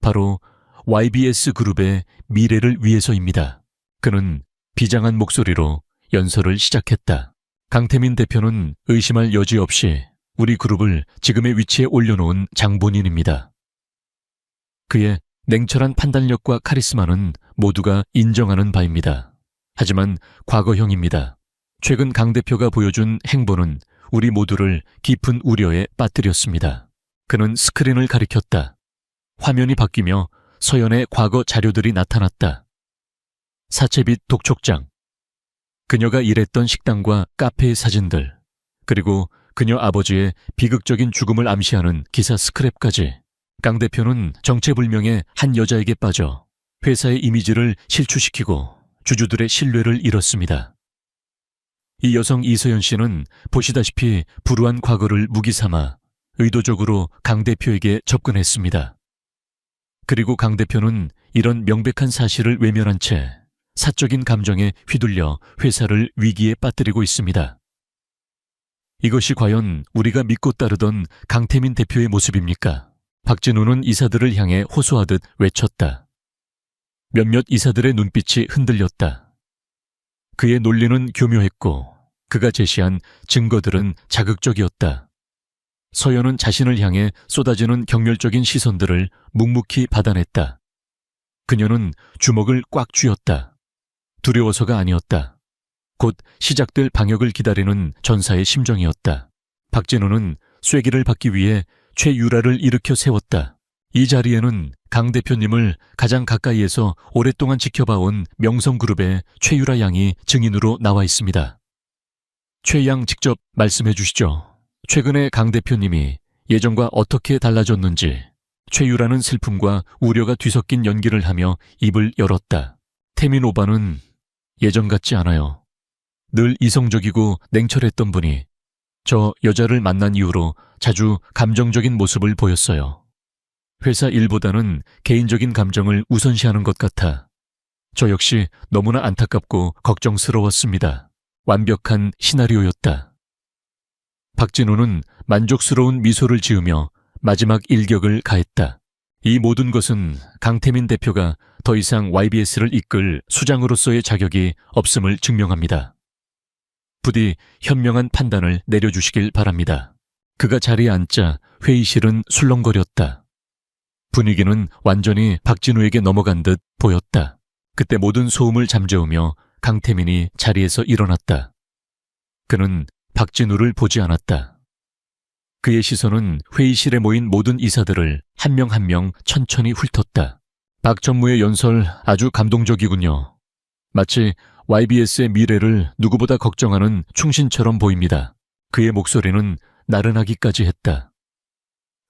바로 YBS 그룹의 미래를 위해서입니다. 그는 비장한 목소리로 연설을 시작했다. 강태민 대표는 의심할 여지 없이 우리 그룹을 지금의 위치에 올려놓은 장본인입니다. 그의 냉철한 판단력과 카리스마는 모두가 인정하는 바입니다. 하지만 과거형입니다. 최근 강 대표가 보여준 행보는 우리 모두를 깊은 우려에 빠뜨렸습니다. 그는 스크린을 가리켰다. 화면이 바뀌며 서연의 과거 자료들이 나타났다. 사채빚 독촉장, 그녀가 일했던 식당과 카페의 사진들, 그리고 그녀 아버지의 비극적인 죽음을 암시하는 기사 스크랩까지. 강 대표는 정체불명의 한 여자에게 빠져 회사의 이미지를 실추시키고 주주들의 신뢰를 잃었습니다. 이 여성 이서연 씨는 보시다시피 불우한 과거를 무기 삼아 의도적으로 강 대표에게 접근했습니다. 그리고 강 대표는 이런 명백한 사실을 외면한 채 사적인 감정에 휘둘려 회사를 위기에 빠뜨리고 있습니다. 이것이 과연 우리가 믿고 따르던 강태민 대표의 모습입니까? 박진우는 이사들을 향해 호소하듯 외쳤다. 몇몇 이사들의 눈빛이 흔들렸다. 그의 논리는 교묘했고 그가 제시한 증거들은 자극적이었다. 서연은 자신을 향해 쏟아지는 경멸적인 시선들을 묵묵히 받아냈다. 그녀는 주먹을 꽉 쥐었다. 두려워서가 아니었다. 곧 시작될 방역을 기다리는 전사의 심정이었다. 박진우는 쐐기를 받기 위해 최유라를 일으켜 세웠다. 이 자리에는 강 대표님을 가장 가까이에서 오랫동안 지켜봐온 명성그룹의 최유라 양이 증인으로 나와 있습니다. 최 양 직접 말씀해 주시죠. 최근에 강 대표님이 예전과 어떻게 달라졌는지. 최유라는 슬픔과 우려가 뒤섞인 연기를 하며 입을 열었다. 태민 오빠는 예전 같지 않아요. 늘 이성적이고 냉철했던 분이 저 여자를 만난 이후로 자주 감정적인 모습을 보였어요. 회사 일보다는 개인적인 감정을 우선시하는 것 같아 저 역시 너무나 안타깝고 걱정스러웠습니다. 완벽한 시나리오였다. 박진우는 만족스러운 미소를 지으며 마지막 일격을 가했다. 이 모든 것은 강태민 대표가 더 이상 YBS를 이끌 수장으로서의 자격이 없음을 증명합니다. 부디 현명한 판단을 내려주시길 바랍니다. 그가 자리에 앉자 회의실은 술렁거렸다. 분위기는 완전히 박진우에게 넘어간 듯 보였다. 그때 모든 소음을 잠재우며 강태민이 자리에서 일어났다. 그는 박진우를 보지 않았다. 그의 시선은 회의실에 모인 모든 이사들을 한 명 한 명 천천히 훑었다. 박 전무의 연설 아주 감동적이군요. 마치 YBS의 미래를 누구보다 걱정하는 충신처럼 보입니다. 그의 목소리는 나른하기까지 했다.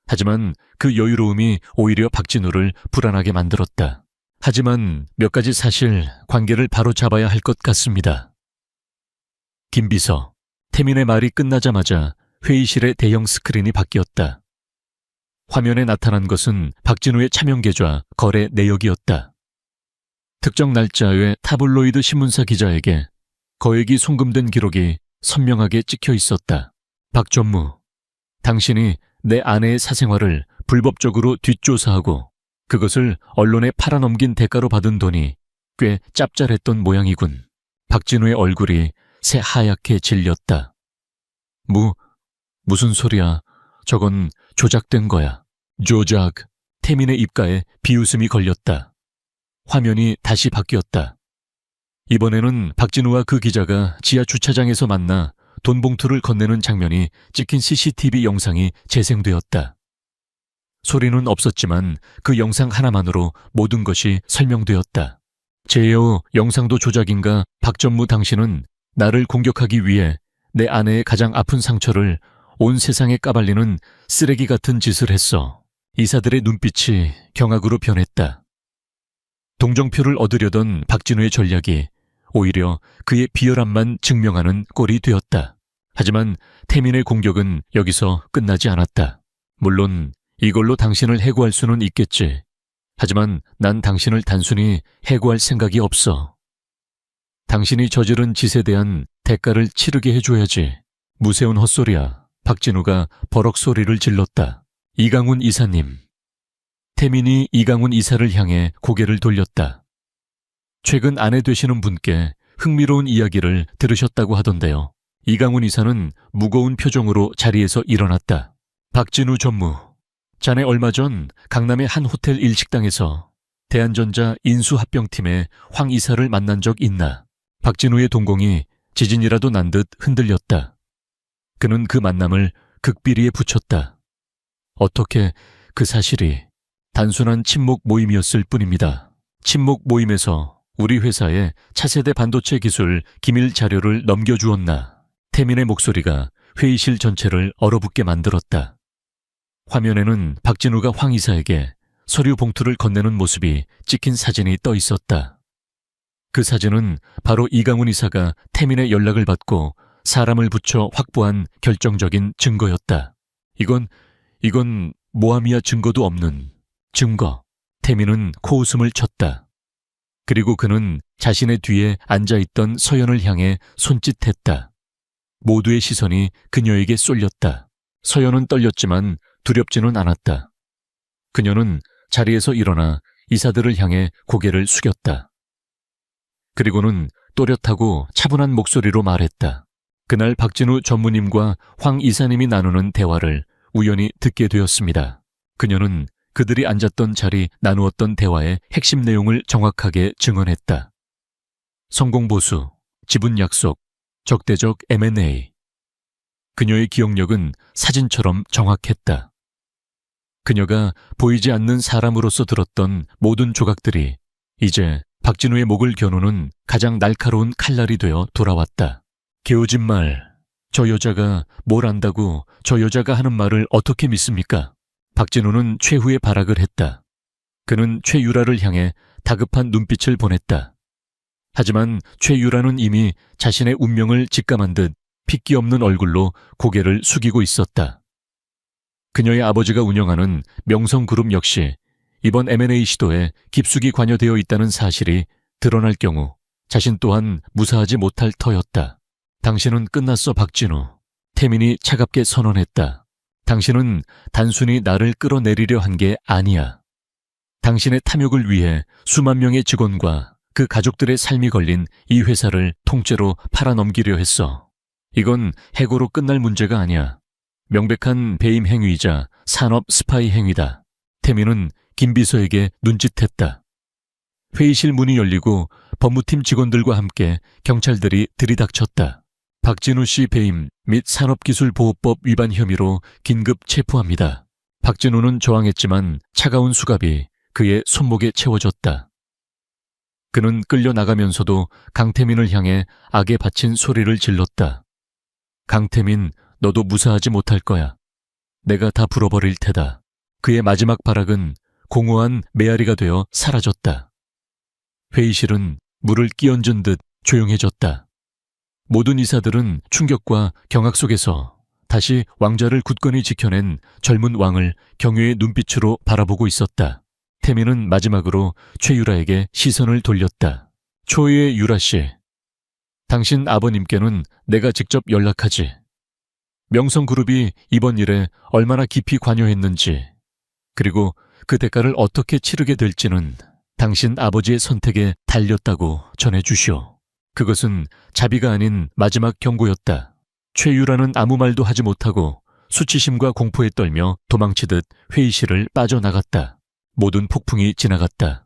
하지만 그 여유로움이 오히려 박진우를 불안하게 만들었다. 하지만 몇 가지 사실 관계를 바로잡아야 할 것 같습니다. 김비서, 태민의 말이 끝나자마자 회의실의 대형 스크린이 바뀌었다. 화면에 나타난 것은 박진우의 차명 계좌 거래 내역이었다. 특정 날짜의 타블로이드 신문사 기자에게 거액이 송금된 기록이 선명하게 찍혀 있었다. 박 전무, 당신이 내 아내의 사생활을 불법적으로 뒷조사하고 그것을 언론에 팔아넘긴 대가로 받은 돈이 꽤 짭짤했던 모양이군. 박진우의 얼굴이 새하얗게 질렸다. 무슨 소리야. 저건 조작된 거야. 조작. 태민의 입가에 비웃음이 걸렸다. 화면이 다시 바뀌었다. 이번에는 박진우와 그 기자가 지하 주차장에서 만나 돈 봉투를 건네는 장면이 찍힌 CCTV 영상이 재생되었다. 소리는 없었지만 그 영상 하나만으로 모든 것이 설명되었다. 제요, 영상도 조작인가? 박 전무, 당신은 나를 공격하기 위해 내 아내의 가장 아픈 상처를 온 세상에 까발리는 쓰레기 같은 짓을 했어. 이사들의 눈빛이 경악으로 변했다. 동정표를 얻으려던 박진우의 전략이 오히려 그의 비열함만 증명하는 꼴이 되었다. 하지만 태민의 공격은 여기서 끝나지 않았다. 물론 이걸로 당신을 해고할 수는 있겠지. 하지만 난 당신을 단순히 해고할 생각이 없어. 당신이 저지른 짓에 대한 대가를 치르게 해줘야지. 무세운 헛소리야. 박진우가 버럭 소리를 질렀다. 이강훈 이사님. 태민이 이강훈 이사를 향해 고개를 돌렸다. 최근 아내 되시는 분께 흥미로운 이야기를 들으셨다고 하던데요. 이강훈 이사는 무거운 표정으로 자리에서 일어났다. 박진우 전무, 자네 얼마 전 강남의 한 호텔 일식당에서 대한전자 인수합병팀의 황 이사를 만난 적 있나? 박진우의 동공이 지진이라도 난 듯 흔들렸다. 그는 그 만남을 극비리에 붙였다. 어떻게 그 사실이 단순한 친목 모임이었을 뿐입니다. 친목 모임에서 우리 회사에 차세대 반도체 기술 기밀 자료를 넘겨주었나? 태민의 목소리가 회의실 전체를 얼어붙게 만들었다. 화면에는 박진우가 황 이사에게 서류 봉투를 건네는 모습이 찍힌 사진이 떠 있었다. 그 사진은 바로 이강훈 이사가 태민의 연락을 받고 사람을 붙여 확보한 결정적인 증거였다. 이건 모함이야 증거도 없는 증거. 태민은 코웃음을 쳤다. 그리고 그는 자신의 뒤에 앉아있던 서연을 향해 손짓했다. 모두의 시선이 그녀에게 쏠렸다. 서연은 떨렸지만 두렵지는 않았다. 그녀는 자리에서 일어나 이사들을 향해 고개를 숙였다. 그리고는 또렷하고 차분한 목소리로 말했다. 그날 박진우 전무님과 황 이사님이 나누는 대화를 우연히 듣게 되었습니다. 그녀는 그들이 앉았던 자리 나누었던 대화의 핵심 내용을 정확하게 증언했다. 성공보수, 지분 약속, 적대적 M&A. 그녀의 기억력은 사진처럼 정확했다. 그녀가 보이지 않는 사람으로서 들었던 모든 조각들이 이제 박진우의 목을 겨누는 가장 날카로운 칼날이 되어 돌아왔다. 개오진 말, 저 여자가 뭘 안다고 저 여자가 하는 말을 어떻게 믿습니까? 박진우는 최후의 발악을 했다. 그는 최유라를 향해 다급한 눈빛을 보냈다. 하지만 최유라는 이미 자신의 운명을 직감한 듯 핏기 없는 얼굴로 고개를 숙이고 있었다. 그녀의 아버지가 운영하는 명성그룹 역시 이번 M&A 시도에 깊숙이 관여되어 있다는 사실이 드러날 경우 자신 또한 무사하지 못할 터였다. 당신은 끝났어, 박진우. 태민이 차갑게 선언했다. 당신은 단순히 나를 끌어내리려 한 게 아니야. 당신의 탐욕을 위해 수만 명의 직원과 그 가족들의 삶이 걸린 이 회사를 통째로 팔아넘기려 했어. 이건 해고로 끝날 문제가 아니야. 명백한 배임 행위이자 산업 스파이 행위다. 태민은 김 비서에게 눈짓했다. 회의실 문이 열리고 법무팀 직원들과 함께 경찰들이 들이닥쳤다. 박진우 씨 배임 및 산업기술보호법 위반 혐의로 긴급 체포합니다. 박진우는 저항했지만 차가운 수갑이 그의 손목에 채워졌다. 그는 끌려나가면서도 강태민을 향해 악에 바친 소리를 질렀다. 강태민, 너도 무사하지 못할 거야. 내가 다 불어버릴 테다. 그의 마지막 발악은 공허한 메아리가 되어 사라졌다. 회의실은 물을 끼얹은 듯 조용해졌다. 모든 이사들은 충격과 경악 속에서 다시 왕좌를 굳건히 지켜낸 젊은 왕을 경외의 눈빛으로 바라보고 있었다. 태민은 마지막으로 최유라에게 시선을 돌렸다. 초유의 유라씨, 당신 아버님께는 내가 직접 연락하지. 명성그룹이 이번 일에 얼마나 깊이 관여했는지, 그리고 그 대가를 어떻게 치르게 될지는 당신 아버지의 선택에 달렸다고 전해주시오. 그것은 자비가 아닌 마지막 경고였다. 최유라는 아무 말도 하지 못하고 수치심과 공포에 떨며 도망치듯 회의실을 빠져나갔다. 모든 폭풍이 지나갔다.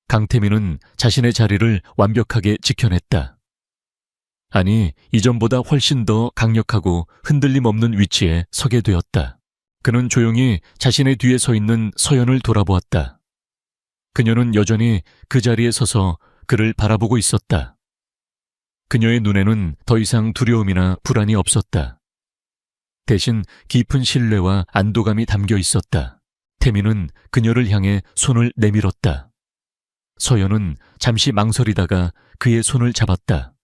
강태민은 자신의 자리를 완벽하게 지켜냈다. 아니, 이전보다 훨씬 더 강력하고 흔들림 없는 위치에 서게 되었다. 그는 조용히 자신의 뒤에 서 있는 서연을 돌아보았다. 그녀는 여전히 그 자리에 서서 그를 바라보고 있었다. 그녀의 눈에는 더 이상 두려움이나 불안이 없었다. 대신 깊은 신뢰와 안도감이 담겨 있었다. 태민은 그녀를 향해 손을 내밀었다. 서연은 잠시 망설이다가 그의 손을 잡았다.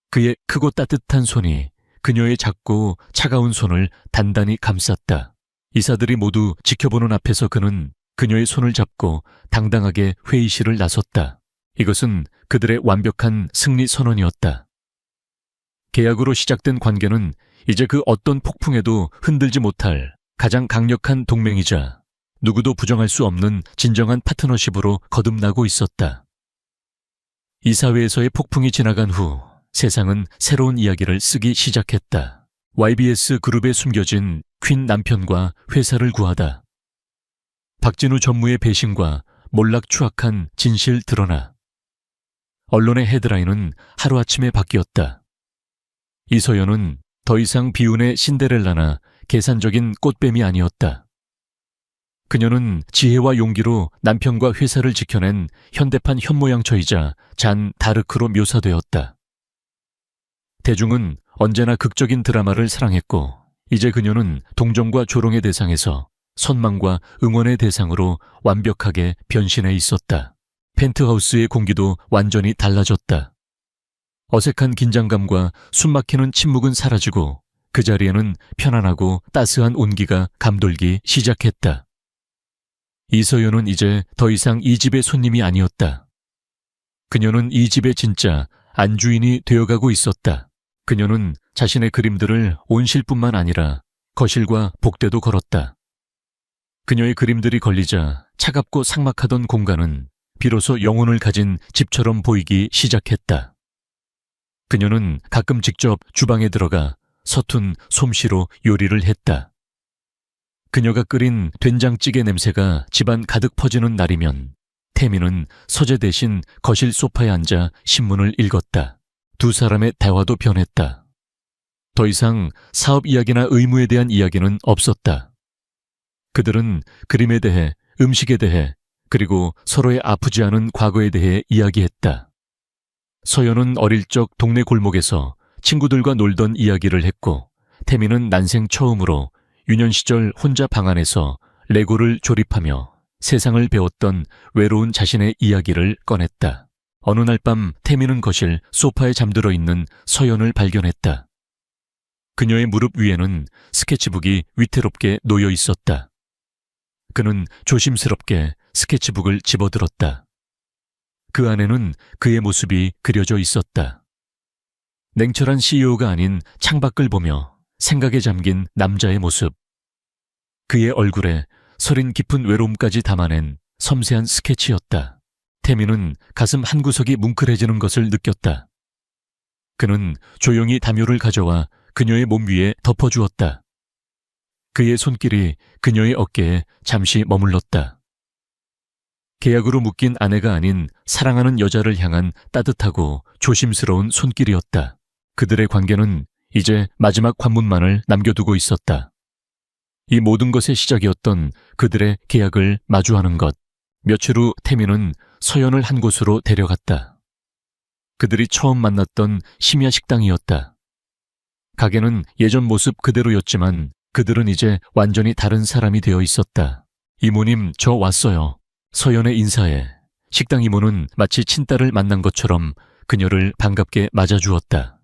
그의 크고 따뜻한 손이 그녀의 작고 차가운 손을 단단히 감쌌다. 이사들이 모두 지켜보는 앞에서 그는 그녀의 손을 잡고 당당하게 회의실을 나섰다. 이것은 그들의 완벽한 승리 선언이었다. 계약으로 시작된 관계는 이제 그 어떤 폭풍에도 흔들지 못할 가장 강력한 동맹이자 누구도 부정할 수 없는 진정한 파트너십으로 거듭나고 있었다. 이사회에서의 폭풍이 지나간 후 세상은 새로운 이야기를 쓰기 시작했다. YBS 그룹에 숨겨진 퀸 남편과 회사를 구하다. 박진우 전무의 배신과 몰락 추악한 진실 드러나. 언론의 헤드라인은 하루아침에 바뀌었다. 이서연은 더 이상 비운의 신데렐라나 계산적인 꽃뱀이 아니었다. 그녀는 지혜와 용기로 남편과 회사를 지켜낸 현대판 현모양처이자 잔 다르크로 묘사되었다. 대중은 언제나 극적인 드라마를 사랑했고 이제 그녀는 동정과 조롱의 대상에서 선망과 응원의 대상으로 완벽하게 변신해 있었다. 펜트하우스의 공기도 완전히 달라졌다. 어색한 긴장감과 숨막히는 침묵은 사라지고 그 자리에는 편안하고 따스한 온기가 감돌기 시작했다. 이서연은 이제 더 이상 이 집의 손님이 아니었다. 그녀는 이 집의 진짜 안주인이 되어가고 있었다. 그녀는 자신의 그림들을 온실뿐만 아니라 거실과 복대도 걸었다. 그녀의 그림들이 걸리자 차갑고 삭막하던 공간은 비로소 영혼을 가진 집처럼 보이기 시작했다. 그녀는 가끔 직접 주방에 들어가 서툰 솜씨로 요리를 했다. 그녀가 끓인 된장찌개 냄새가 집안 가득 퍼지는 날이면 태미는 서재 대신 거실 소파에 앉아 신문을 읽었다. 두 사람의 대화도 변했다. 더 이상 사업 이야기나 의무에 대한 이야기는 없었다. 그들은 그림에 대해, 음식에 대해, 그리고 서로의 아프지 않은 과거에 대해 이야기했다. 서연은 어릴 적 동네 골목에서 친구들과 놀던 이야기를 했고 태미는 난생 처음으로 유년 시절 혼자 방 안에서 레고를 조립하며 세상을 배웠던 외로운 자신의 이야기를 꺼냈다. 어느 날 밤 태미는 거실 소파에 잠들어 있는 서연을 발견했다. 그녀의 무릎 위에는 스케치북이 위태롭게 놓여 있었다. 그는 조심스럽게 스케치북을 집어들었다. 그 안에는 그의 모습이 그려져 있었다. 냉철한 CEO가 아닌 창밖을 보며 생각에 잠긴 남자의 모습. 그의 얼굴에 서린 깊은 외로움까지 담아낸 섬세한 스케치였다. 태미는 가슴 한구석이 뭉클해지는 것을 느꼈다. 그는 조용히 담요를 가져와 그녀의 몸 위에 덮어주었다. 그의 손길이 그녀의 어깨에 잠시 머물렀다. 계약으로 묶인 아내가 아닌 사랑하는 여자를 향한 따뜻하고 조심스러운 손길이었다. 그들의 관계는 이제 마지막 관문만을 남겨두고 있었다. 이 모든 것의 시작이었던 그들의 계약을 마주하는 것. 며칠 후 태미는 서연을 한 곳으로 데려갔다. 그들이 처음 만났던 심야 식당이었다. 가게는 예전 모습 그대로였지만 그들은 이제 완전히 다른 사람이 되어 있었다. 이모님, 저 왔어요. 서연의 인사에 식당 이모는 마치 친딸을 만난 것처럼 그녀를 반갑게 맞아주었다.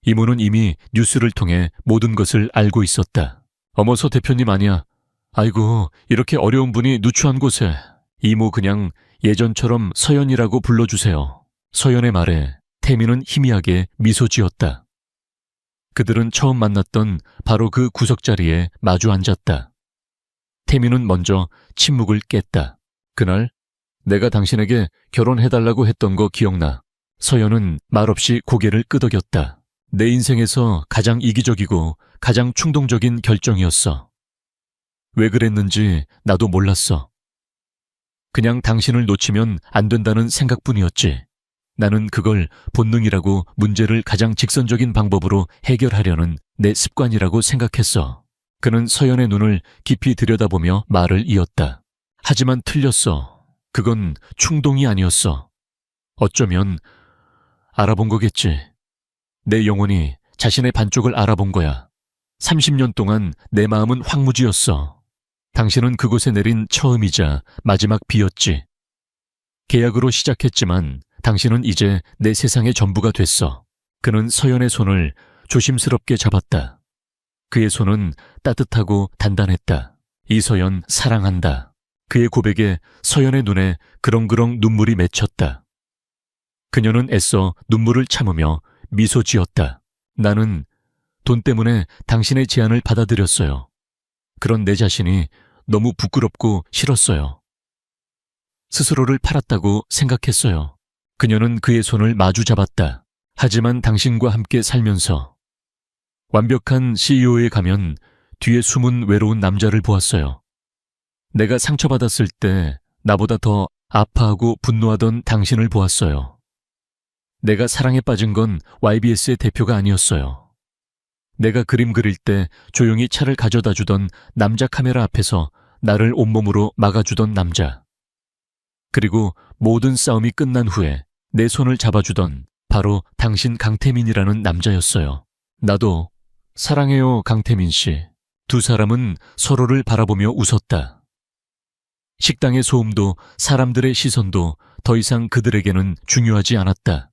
이모는 이미 뉴스를 통해 모든 것을 알고 있었다. 어머, 서 대표님 아니야. 아이고, 이렇게 어려운 분이 누추한 곳에. 이모 그냥 예전처럼 서연이라고 불러주세요. 서연의 말에 태미는 희미하게 미소 지었다. 그들은 처음 만났던 바로 그 구석자리에 마주 앉았다. 태미는 먼저 침묵을 깼다. 그날 내가 당신에게 결혼해달라고 했던 거 기억나. 서연은 말없이 고개를 끄덕였다. 내 인생에서 가장 이기적이고 가장 충동적인 결정이었어. 왜 그랬는지 나도 몰랐어. 그냥 당신을 놓치면 안 된다는 생각뿐이었지. 나는 그걸 본능이라고 문제를 가장 직선적인 방법으로 해결하려는 내 습관이라고 생각했어. 그는 서연의 눈을 깊이 들여다보며 말을 이었다. 하지만 틀렸어. 그건 충동이 아니었어. 어쩌면 알아본 거겠지. 내 영혼이 자신의 반쪽을 알아본 거야. 30년 동안 내 마음은 황무지였어. 당신은 그곳에 내린 처음이자 마지막 비였지. 계약으로 시작했지만 당신은 이제 내 세상의 전부가 됐어. 그는 서연의 손을 조심스럽게 잡았다. 그의 손은 따뜻하고 단단했다. 이서연 사랑한다. 그의 고백에 서연의 눈에 그렁그렁 눈물이 맺혔다. 그녀는 애써 눈물을 참으며 미소 지었다. 나는 돈 때문에 당신의 제안을 받아들였어요. 그런 내 자신이 너무 부끄럽고 싫었어요. 스스로를 팔았다고 생각했어요. 그녀는 그의 손을 마주 잡았다. 하지만 당신과 함께 살면서 완벽한 CEO에 가면 뒤에 숨은 외로운 남자를 보았어요. 내가 상처받았을 때 나보다 더 아파하고 분노하던 당신을 보았어요. 내가 사랑에 빠진 건 YBS의 대표가 아니었어요. 내가 그림 그릴 때 조용히 차를 가져다 주던 남자 카메라 앞에서 나를 온몸으로 막아주던 남자. 그리고 모든 싸움이 끝난 후에 내 손을 잡아주던 바로 당신 강태민이라는 남자였어요. 나도 사랑해요, 강태민 씨. 두 사람은 서로를 바라보며 웃었다. 식당의 소음도 사람들의 시선도 더 이상 그들에게는 중요하지 않았다.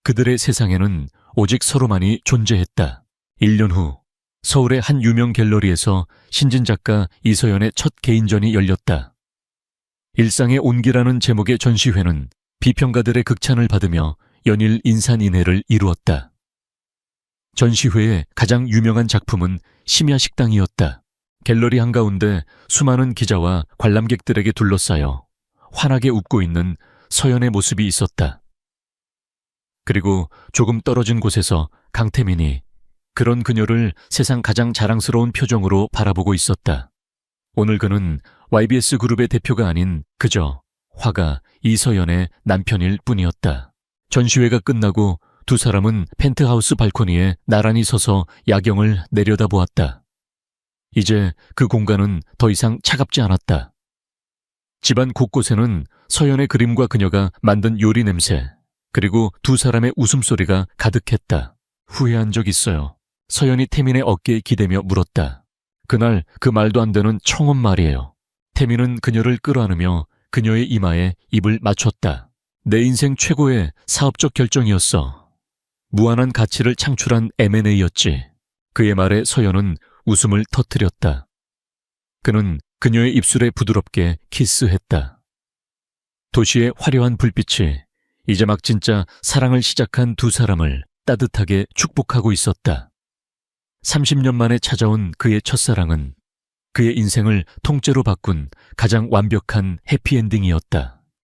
그들의 세상에는 오직 서로만이 존재했다. 1년 후 서울의 한 유명 갤러리에서 신진 작가 이서연의 첫 개인전이 열렸다. 일상의 온기라는 제목의 전시회는 비평가들의 극찬을 받으며 연일 인산인해를 이루었다. 전시회의 가장 유명한 작품은 심야식당이었다. 갤러리 한가운데 수많은 기자와 관람객들에게 둘러싸여 환하게 웃고 있는 서연의 모습이 있었다. 그리고 조금 떨어진 곳에서 강태민이 그런 그녀를 세상 가장 자랑스러운 표정으로 바라보고 있었다. 오늘 그는 YBS 그룹의 대표가 아닌 그저 화가 이서연의 남편일 뿐이었다. 전시회가 끝나고 두 사람은 펜트하우스 발코니에 나란히 서서 야경을 내려다보았다. 이제 그 공간은 더 이상 차갑지 않았다. 집안 곳곳에는 서연의 그림과 그녀가 만든 요리 냄새, 그리고 두 사람의 웃음소리가 가득했다. 후회한 적 있어요. 서연이 태민의 어깨에 기대며 물었다. 그날 그 말도 안 되는 청혼 말이에요. 태민은 그녀를 끌어안으며 그녀의 이마에 입을 맞췄다. 내 인생 최고의 사업적 결정이었어. 무한한 가치를 창출한 M&A였지. 그의 말에 서연은 웃음을 터뜨렸다. 그는 그녀의 입술에 부드럽게 키스했다. 도시의 화려한 불빛이 이제 막 진짜 사랑을 시작한 두 사람을 따뜻하게 축복하고 있었다. 30년 만에 찾아온 그의 첫사랑은 그의 인생을 통째로 바꾼 가장 완벽한 해피엔딩이었다.